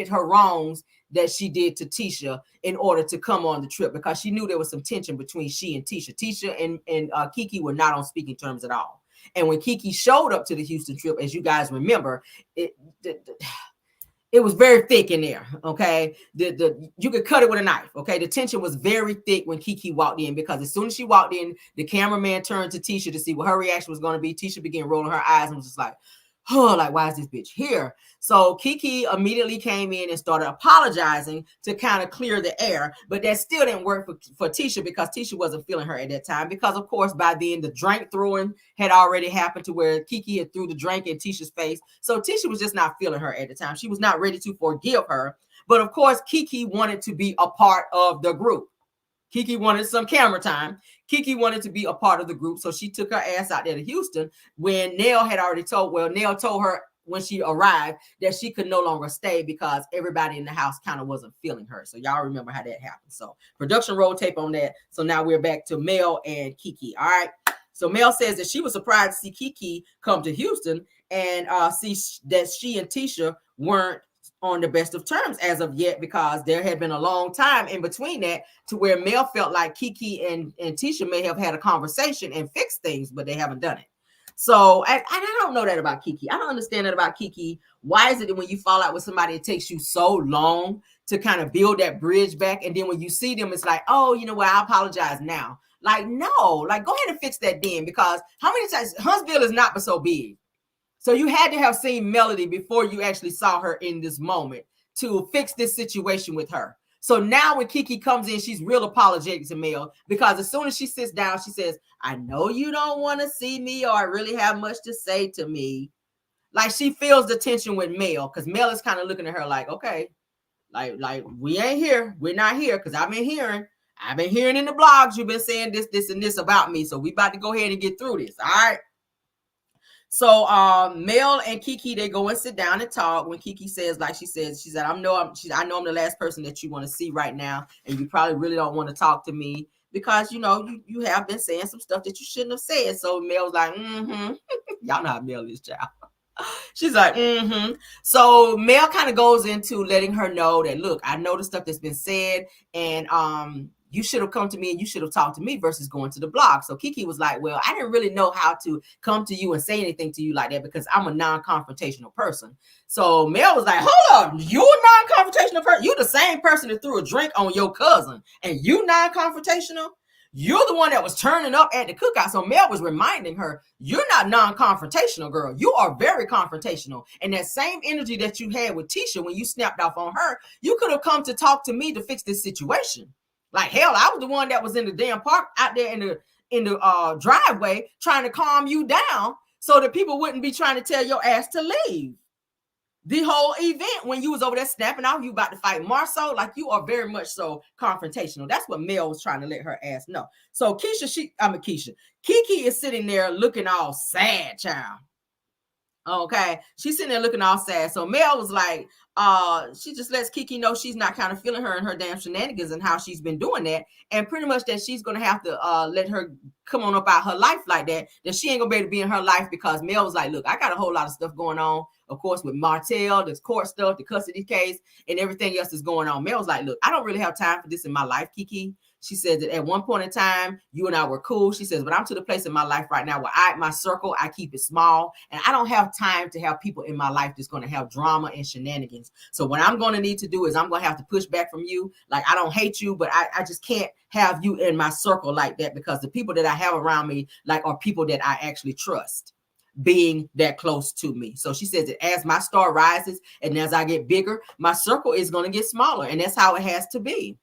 Speaker 1: her wrongs that she did to Tisha in order to come on the trip, because she knew there was some tension between she and Tisha. Tisha and Kiki were not on speaking terms at all. And when Kiki showed up to the Houston trip, as you guys remember, it was very thick in there, okay? You could cut it with a knife, okay? The tension was very thick when Kiki walked in, because as soon as she walked in, the cameraman turned to Tisha to see what her reaction was going to be. Tisha began rolling her eyes and was just like, oh, like, why is this bitch here? So Kiki immediately came in and started apologizing to kind of clear the air, but that still didn't work for Tisha, because Tisha wasn't feeling her at that time, because of course by then the drink throwing had already happened to where Kiki had threw the drink in Tisha's face. So Tisha was just not feeling her at the time. She was not ready to forgive her, but of course Kiki wanted to be a part of the group. Kiki wanted some camera time. Kiki wanted to be a part of the group, so she took her ass out there to Houston when Nell had already Nell told her when she arrived that she could no longer stay because everybody in the house kind of wasn't feeling her. So y'all remember how that happened. So production roll tape on that. So now we're back to Mel and Kiki. All right. So Mel says that she was surprised to see Kiki come to Houston and see that she and Tisha weren't on the best of terms as of yet, because there had been a long time in between that to where Mel felt like Kiki and Tisha may have had a conversation and fixed things, but they haven't done it. So I don't know that about Kiki. I don't understand that about Kiki. Why is it that when you fall out with somebody, it takes you so long to kind of build that bridge back? And then when you see them, it's like, oh, you know what? I apologize now. Like, no, like, go ahead and fix that then, because how many times Huntsville is not but so big. So you had to have seen Melody before you actually saw her in this moment to fix this situation with her. So now when Kiki comes in, she's real apologetic to Mel, because as soon as she sits down, she says, I know you don't want to see me or really have much to say to me. Like, she feels the tension with Mel, because Mel is kind of looking at her like, okay, like we ain't here. We're not here, because I've been hearing in the blogs, you've been saying this, and this about me. So we about to go ahead and get through this. All right. So Mel and Kiki, they go and sit down and talk. When Kiki says, like she said, I know I'm the last person that you want to see right now, and you probably really don't want to talk to me because you know you have been saying some stuff that you shouldn't have said. So Mel's like, y'all know how Mel is, child. She's like, So Mel kind of goes into letting her know that, look, I know the stuff that's been said, and you should have come to me and you should have talked to me versus going to the blog. So Kiki was like, well, I didn't really know how to come to you and say anything to you like that because I'm a non-confrontational person. So Mel was like, hold up, you a non-confrontational person? You the same person that threw a drink on your cousin and you non-confrontational? You're the one that was turning up at the cookout. So Mel was reminding her, you're not non-confrontational, girl. You are very confrontational. And that same energy that you had with Tisha when you snapped off on her, you could have come to talk to me to fix this situation. Like, hell, I was the one that was in the damn park out there in the driveway trying to calm you down so that people wouldn't be trying to tell your ass to leave. The whole event when you was over there snapping out, you about to fight Marceau, like you are very much so confrontational. That's what Mel was trying to let her ass know. So Kiki is sitting there looking all sad, child. Okay, she's sitting there looking all sad. So Mel was like, she just lets Kiki know she's not kind of feeling her and her damn shenanigans and how she's been doing that, and pretty much that she's gonna have to let her come on up out her life like that. That she ain't gonna be able to be in her life because Mel was like, look, I got a whole lot of stuff going on, of course, with Martell, this court stuff, the custody case, and everything else that's going on. Mel was like, look, I don't really have time for this in my life, Kiki. She said that at one point in time, you and I were cool. She says, but I'm to the place in my life right now where my circle, I keep it small. And I don't have time to have people in my life that's going to have drama and shenanigans. So what I'm going to need to do is I'm going to have to push back from you. Like, I don't hate you, but I just can't have you in my circle like that because the people that I have around me, like, are people that I actually trust. being that close to me. So she says that as my star rises and as I get bigger, my circle is going to get smaller. And that's how it has to be.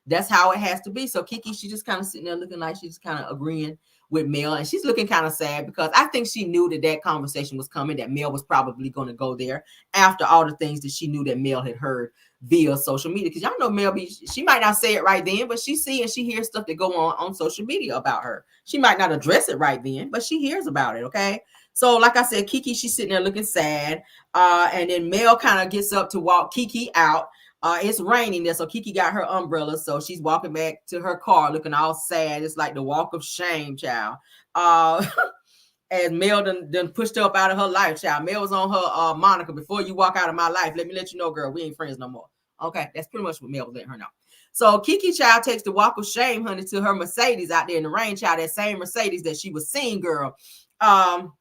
Speaker 1: That's how it has to be. So Kiki, she just kind of sitting there looking like she's kind of agreeing with Mel, and she's looking kind of sad because I think she knew that conversation was coming, that Mel was probably going to go there after all the things that she knew that Mel had heard via social media. Because y'all know Mel, she might not say it right then, but she see and she hears stuff that go on social media about her. She might not address it right then, but she hears about it. Okay. So like I said, Kiki, she's sitting there looking sad. And then Mel kind of gets up to walk Kiki out. It's raining there, so Kiki got her umbrella, so she's walking back to her car looking all sad. It's like the walk of shame, child. As Mel done pushed her up out of her life, child. Mel was on her Monica, before you walk out of my life, let me let you know, girl, we ain't friends no more. Okay, that's pretty much what Mel was letting her know. So Kiki, child, takes the walk of shame, honey, to her Mercedes out there in the rain, child. That same Mercedes that she was seeing, girl, out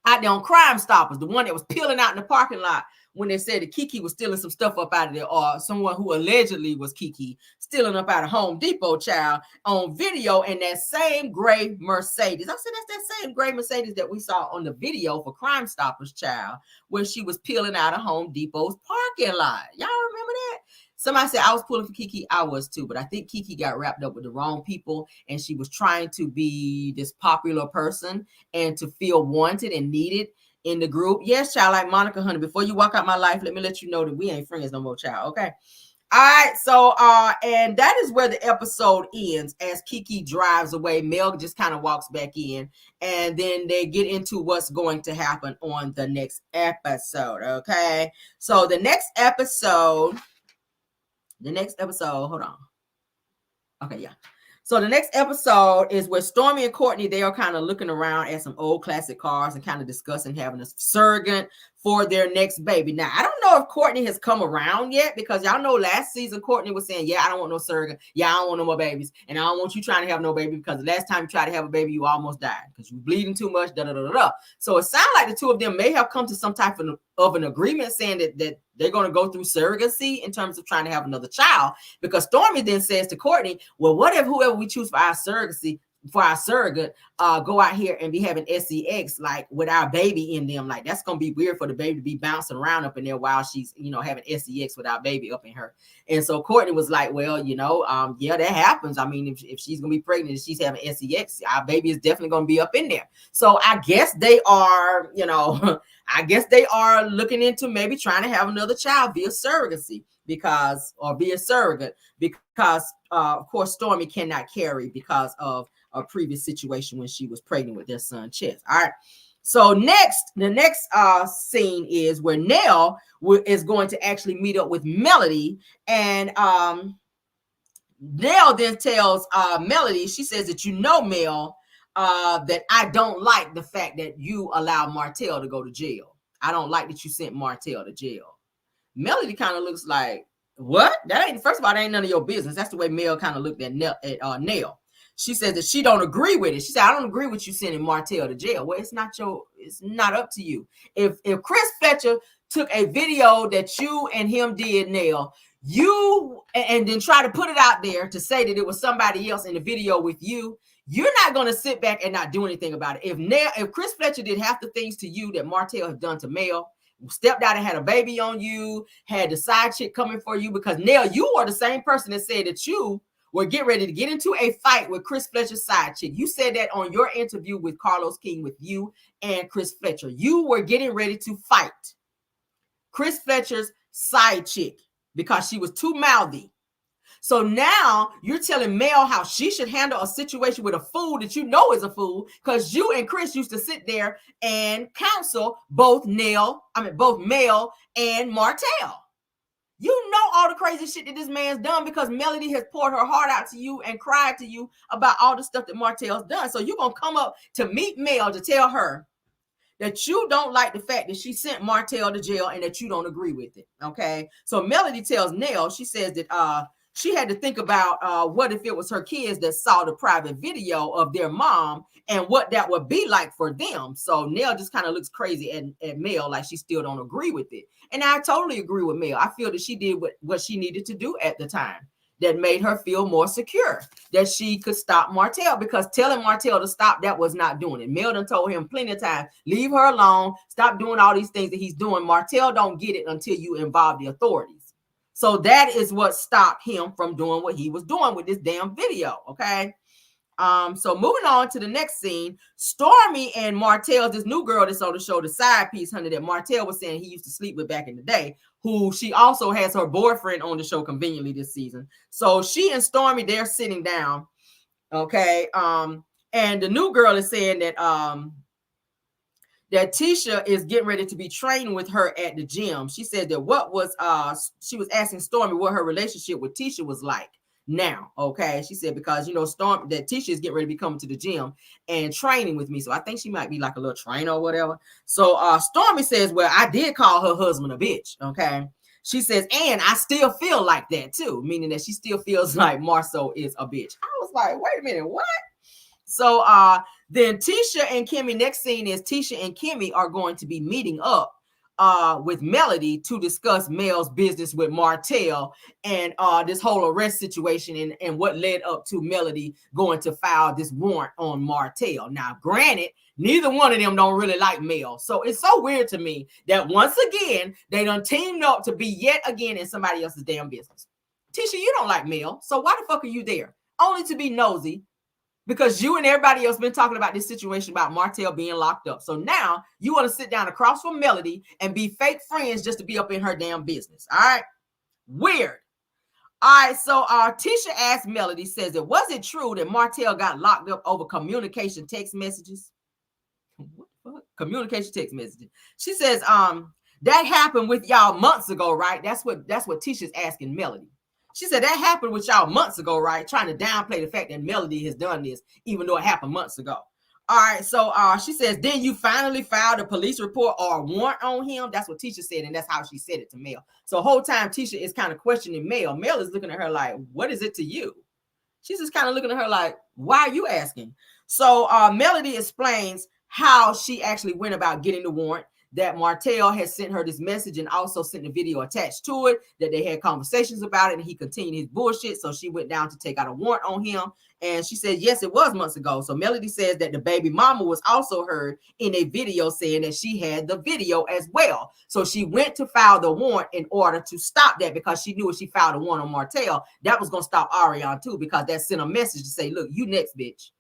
Speaker 1: there on Crime Stoppers, the one that was peeling out in the parking lot when they said that Kiki was stealing some stuff up out of there, or someone who allegedly was Kiki stealing up out of Home Depot, child, on video in that same gray Mercedes. I said, that's that same gray Mercedes that we saw on the video for Crime Stoppers, child, where she was peeling out of Home Depot's parking lot. Y'all remember that? Somebody said I was pulling for Kiki. I was too, but I think Kiki got wrapped up with the wrong people, and she was trying to be this popular person and to feel wanted and needed in the group. Yes, child, like Monica, honey, before you walk out my life, let me let you know that we ain't friends no more, child. Okay. All right. So, and that is where the episode ends as Kiki drives away. Mel just kind of walks back in, and then they get into what's going to happen on the next episode. Okay. So the next episode, hold on. Okay. Yeah. So the next episode is where Stormy and Courtney, they are kind of looking around at some old classic cars and kind of discussing having a surrogate for their next baby. Now, I don't know if Courtney has come around yet, because y'all know last season Courtney was saying, yeah, I don't want no surrogate. Yeah, I don't want no more babies. And I don't want you trying to have no baby, because the last time you tried to have a baby, you almost died because you were bleeding too much. So it sounds like the two of them may have come to some type of an agreement saying that they're going to go through surrogacy in terms of trying to have another child, because Stormy then says to Courtney, well, what if whoever we choose for our surrogacy, for our surrogate, go out here and be having sex, like with our baby in them? Like, that's going to be weird for the baby to be bouncing around up in there while she's, having sex with our baby up in her. And so Courtney was like, well, yeah, that happens. I mean, if she's going to be pregnant and she's having sex, our baby is definitely going to be up in there. So I guess they are, looking into maybe trying to have another child via surrogacy, because of course, Stormy cannot carry because of a previous situation when she was pregnant with their son, Chess. All right. So the next scene is where Nell is going to actually meet up with Melody, and Nell then tells Melody, she says that, Mel, that I don't like the fact that you allowed Martell to go to jail. I don't like that you sent Martell to jail. Melody kind of looks like, what? First of all, that ain't none of your business. That's the way Mel kind of looked at Nell. She said that she don't agree with it. She said, I don't agree with you sending Martell to jail. Well, it's not up to you. If Chris Fletcher took a video that you and him did, Nell, and then try to put it out there to say that it was somebody else in the video with you, you're not going to sit back and not do anything about it. If Chris Fletcher did half the things to you that Martell has done to Mel, stepped out and had a baby on you, had the side chick coming for you, because Nell, you are the same person that said that you were getting ready to get into a fight with Chris Fletcher's side chick. You said that on your interview with Carlos King, with you and Chris Fletcher. You were getting ready to fight Chris Fletcher's side chick because she was too mouthy. So now you're telling Mel how she should handle a situation with a fool that you know is a fool, because you and Chris used to sit there and counsel both Mel and Martell. You know all the crazy shit that this man's done, because Melody has poured her heart out to you and cried to you about all the stuff that Martell's done. So you're going to come up to meet Mel to tell her that you don't like the fact that she sent Martell to jail and that you don't agree with it. Okay. So Melody tells Nell, she says that she had to think about what if it was her kids that saw the private video of their mom and what that would be like for them. So Nell just kind of looks crazy at Mel, like she still don't agree with it. And I totally agree with Mel. I feel that she did what she needed to do at the time. that made her feel more secure, that she could stop Martell, because telling Martell to stop, that was not doing it. Mel done told him plenty of times, leave her alone, stop doing all these things that he's doing. Martell don't get it until you involve the authorities. So that is what stopped him from doing what he was doing with this damn video, okay? So moving on to the next scene, Stormy and Martell, this new girl that's on the show, the side piece, honey, that Martell was saying he used to sleep with back in the day, who she also has her boyfriend on the show conveniently this season. So she and Stormy, they're sitting down, okay? And the new girl is saying that that Tisha is getting ready to be training with her at the gym. She said that she was asking Stormy what her relationship with Tisha was like now, okay? She said, because, you know, that Tisha is getting ready to be coming to the gym and training with me. So I think she might be like a little trainer or whatever. So Stormy says, well, I did call her husband a bitch, okay? She says, and I still feel like that too, meaning that she still feels like Marceau is a bitch. I was like, wait a minute, what? So then Tisha and Kimmy, next scene is Tisha and Kimmy are going to be meeting up with Melody to discuss Mel's business with Martell and this whole arrest situation and what led up to Melody going to file this warrant on Martell. Now, granted, neither one of them don't really like Mel. So it's so weird to me that once again, they done teamed up to be yet again in somebody else's damn business. Tisha, you don't like Mel. So why the fuck are you there? Only to be nosy, because you and everybody else been talking about this situation about Martell being locked up. So now you want to sit down across from Melody and be fake friends just to be up in her damn business. All right. Weird. All right. So Tisha asked Melody, says, it was it true that Martell got locked up over communication text messages? What the fuck? Communication text messages. She says, that happened with y'all months ago, right? That's what Tisha's asking Melody. She said that happened with y'all months ago, right? Trying to downplay the fact that Melody has done this, even though it happened months ago. All right, so she says, then you finally filed a police report or a warrant on him? That's what Tisha said, and that's how she said it to Mel. So the whole time, Tisha is kind of questioning Mel. Mel is looking at her like, what is it to you? She's just kind of looking at her like, why are you asking? So Melody explains how she actually went about getting the warrant, that Martell had sent her this message and also sent the video attached to it, that they had conversations about it, and he continued his bullshit. So she went down to take out a warrant on him. And she said, yes, it was months ago. So Melody says that the baby mama was also heard in a video saying that she had the video as well. So she went to file the warrant in order to stop that, because she knew if she filed a warrant on Martell, that was going to stop Ariane too, because that sent a message to say, look, you next, bitch.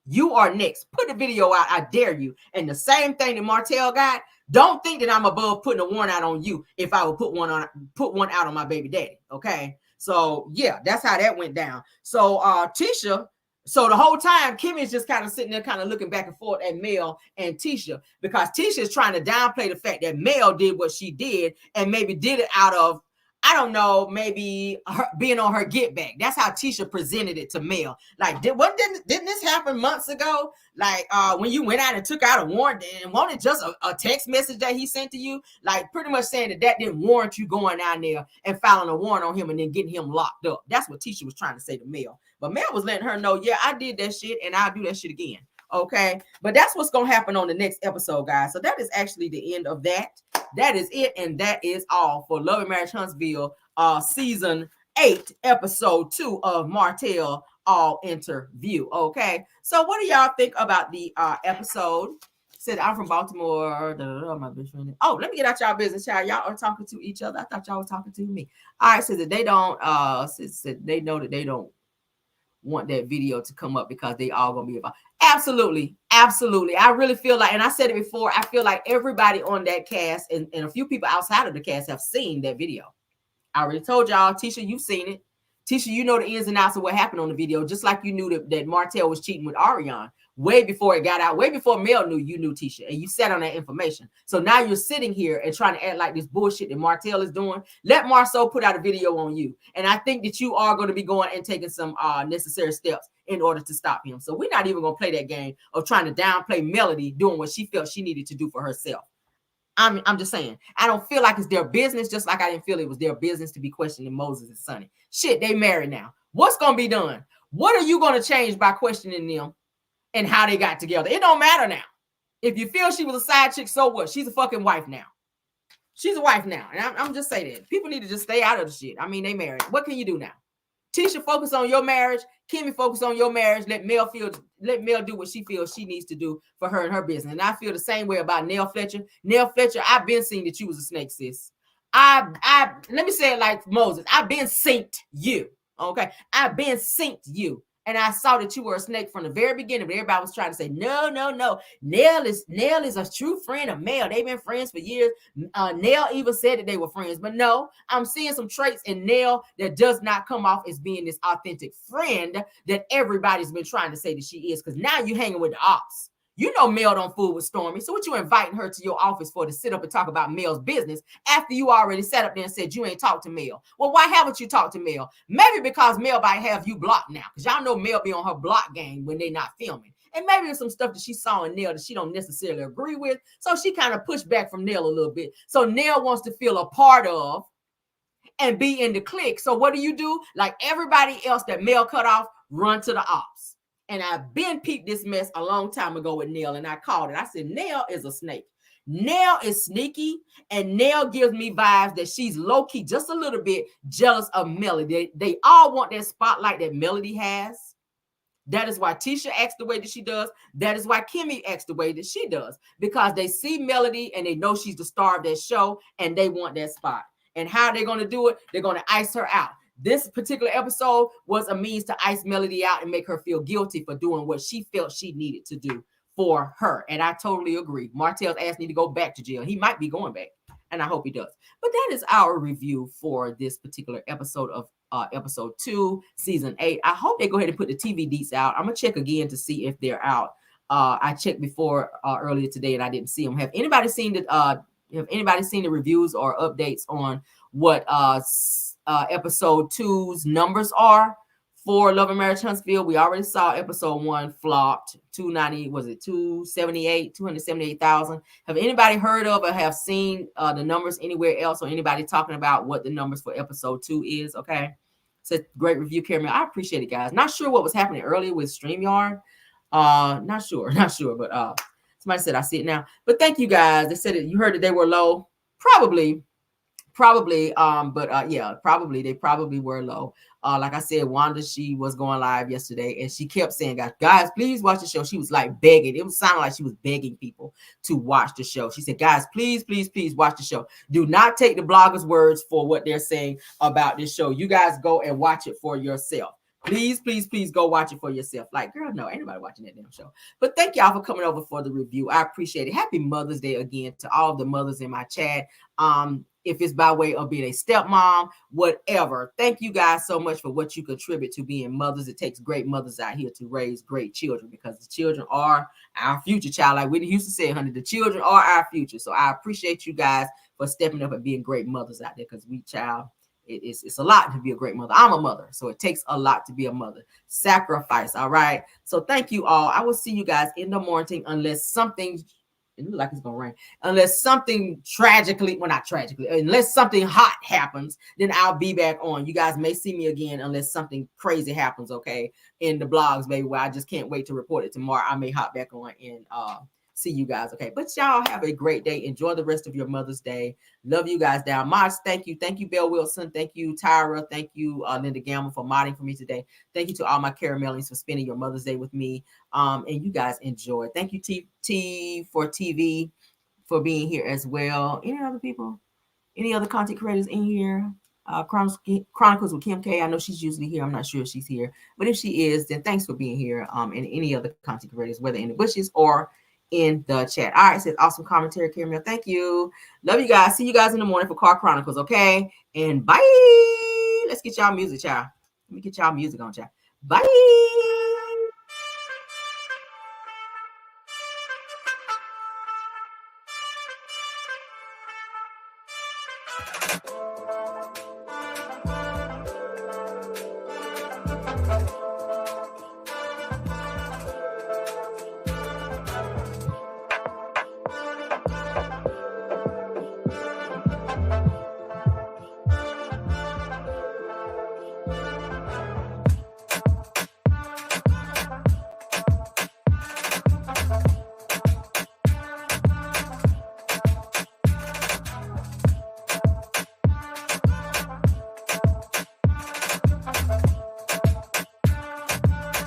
Speaker 1: You are next. Put the video out. I dare you. And the same thing that Martell got, don't think that I'm above putting a warrant out on you if I would put one out on my baby daddy. Okay. So yeah, that's how that went down. So Tisha, so the whole time Kimmy's just kind of sitting there kind of looking back and forth at Mel and Tisha, because Tisha is trying to downplay the fact that Mel did what she did and maybe did it out of, I don't know, maybe her being on her get back. That's how Tisha presented it to Mel. Like, didn't this happen months ago? Like, when you went out and took out a warrant, and wasn't it just a text message that he sent to you? Like, pretty much saying that didn't warrant you going down there and filing a warrant on him and then getting him locked up. That's what Tisha was trying to say to Mel. But Mel was letting her know, yeah, I did that shit and I'll do that shit again. Okay, but that's what's gonna happen on the next episode, guys. So that is actually the end of that. That is it, and that is all for Love and Marriage Huntsville, season 8, episode 2 of Martell All Interview. Okay, so what do y'all think about the episode? Said I'm from Baltimore. My best friend. Oh, let me get out y'all business, child. Y'all are talking to each other. I thought y'all were talking to me. All right, says that they don't. Said they know that they don't want that video to come up because they all gonna be about. Absolutely. I really feel like, and I said it before, I feel like everybody on that cast and a few people outside of the cast have seen that video. I already told y'all, Tisha, you've seen it. Tisha, you know the ins and outs of what happened on the video, just like you knew that Martell was cheating with Ariane way before it got out, way before Mel knew, you knew, Tisha, and you sat on that information. So now you're sitting here and trying to act like this bullshit that Martell is doing. Let Marceau put out a video on you. And I think that you are going to be going and taking some necessary steps in order to stop him. So we're not even going to play that game of trying to downplay Melody doing what she felt she needed to do for herself. I'm just saying, I don't feel like it's their business, just like I didn't feel it was their business to be questioning Moses and Sonny. Shit, they married now. What's going to be done? What are you going to change by questioning them and how they got together? It don't matter now. If you feel she was a side chick, so what? She's a fucking wife now. She's a wife now. And I'm just saying that. People need to just stay out of the shit. I mean, they married. What can you do now? Tisha, focus on your marriage. Kimmy, focus on your marriage. Let Mel do what she feels she needs to do for her and her business. And I feel the same way about Nell Fletcher. Nell Fletcher, I've been seeing that you was a snake, sis. I let me say it like Moses. I've been synced you. Okay. I've been synced you. And I saw that you were a snake from the very beginning, but everybody was trying to say, no, no, no. Nell is a true friend of Mel. They've been friends for years. Nell even said that they were friends, but no, I'm seeing some traits in Nell that does not come off as being this authentic friend that everybody's been trying to say that she is. Because now you're hanging with the ops. You know Mel don't fool with Stormy. So what you inviting her to your office for, to sit up and talk about Mel's business after you already sat up there and said you ain't talked to Mel? Well, why haven't you talked to Mel? Maybe because Mel might have you blocked now. Because y'all know Mel be on her block game when they not filming. And maybe there's some stuff that she saw in Nell that she don't necessarily agree with. So she kind of pushed back from Nell a little bit. So Nell wants to feel a part of and be in the clique. So what do? Like everybody else that Mel cut off, run to the ops. And I've been peeped this mess a long time ago with Nell, and I called it. I said, Nell is a snake. Nell is sneaky, and Nell gives me vibes that she's low-key, just a little bit jealous of Melody. They all want that spotlight that Melody has. That is why Tisha acts the way that she does. That is why Kimmy acts the way that she does. Because they see Melody and they know she's the star of that show, and they want that spot. And how are they going to do it? They're going to ice her out. This particular episode was a means to ice Melody out and make her feel guilty for doing what she felt she needed to do for her. And I totally agree. Martell's ass need to go back to jail. He might be going back, and I hope he does. But that is our review for this particular episode of episode 2, season 8. I hope they go ahead and put the TV deets out. I'm gonna check again to see if they're out. I checked before earlier today and I didn't see them. Have anybody seen the reviews or updates on what episode 2's numbers are for Love and Marriage Huntsville? We already saw episode 1 flopped. 278,000. Have anybody heard of or have seen the numbers anywhere else, or anybody talking about what the numbers for episode 2 is? Okay. It's a great review, Karen. I appreciate it, guys. Not sure what was happening earlier with StreamYard. Not sure, but somebody said I see it now. But thank you, guys. They said you heard that they were low. Probably, yeah, they probably were low. Like I said, Wanda, she was going live yesterday and she kept saying, guys, please watch the show. She was like begging. It was sounding like she was begging people to watch the show. She said, guys, please, please, please watch the show. Do not take the bloggers' words for what they're saying about this show. You guys go and watch it for yourself. Please, please, please go watch it for yourself. Like, girl, no, ain't nobody watching that damn show. But thank y'all for coming over for the review. I appreciate it. Happy Mother's Day again to all the mothers in my chat. If it's by way of being a stepmom, whatever. Thank you guys so much for what you contribute to being mothers. It takes great mothers out here to raise great children, because the children are our future, child. Like Whitney used to say, honey, the children are our future. So I appreciate you guys for stepping up and being great mothers out there, because it's a lot to be a great mother. I'm a mother, so it takes a lot to be a mother. Sacrifice, all right? So thank you all. I will see you guys in the morning, unless something, it looks like it's gonna rain, unless something unless something hot happens, then I'll be back on. You guys may see me again unless something crazy happens, okay, in the blogs, maybe, where I just can't wait to report it tomorrow. I may hop back on and see you guys, okay? But y'all have a great day. Enjoy the rest of your Mother's Day. Love you guys down. Mods, thank you. Thank you, Belle Wilson. Thank you, Tyra. Thank you, Linda Gamble, for modding for me today. Thank you to all my caramelians for spending your Mother's Day with me. And you guys enjoy. Thank you, T for TV, for being here as well. Any other people? Any other content creators in here? Chronicles with Kim K. I know she's usually here. I'm not sure if she's here, but if she is, then thanks for being here. And any other content creators, whether in the bushes or in the chat. All right, it says awesome commentary, Caramel. Thank you. Love you guys. See you guys in the morning for Car Chronicles, okay? And bye. Let's get y'all music, y'all. Let me get y'all music on, y'all. Bye.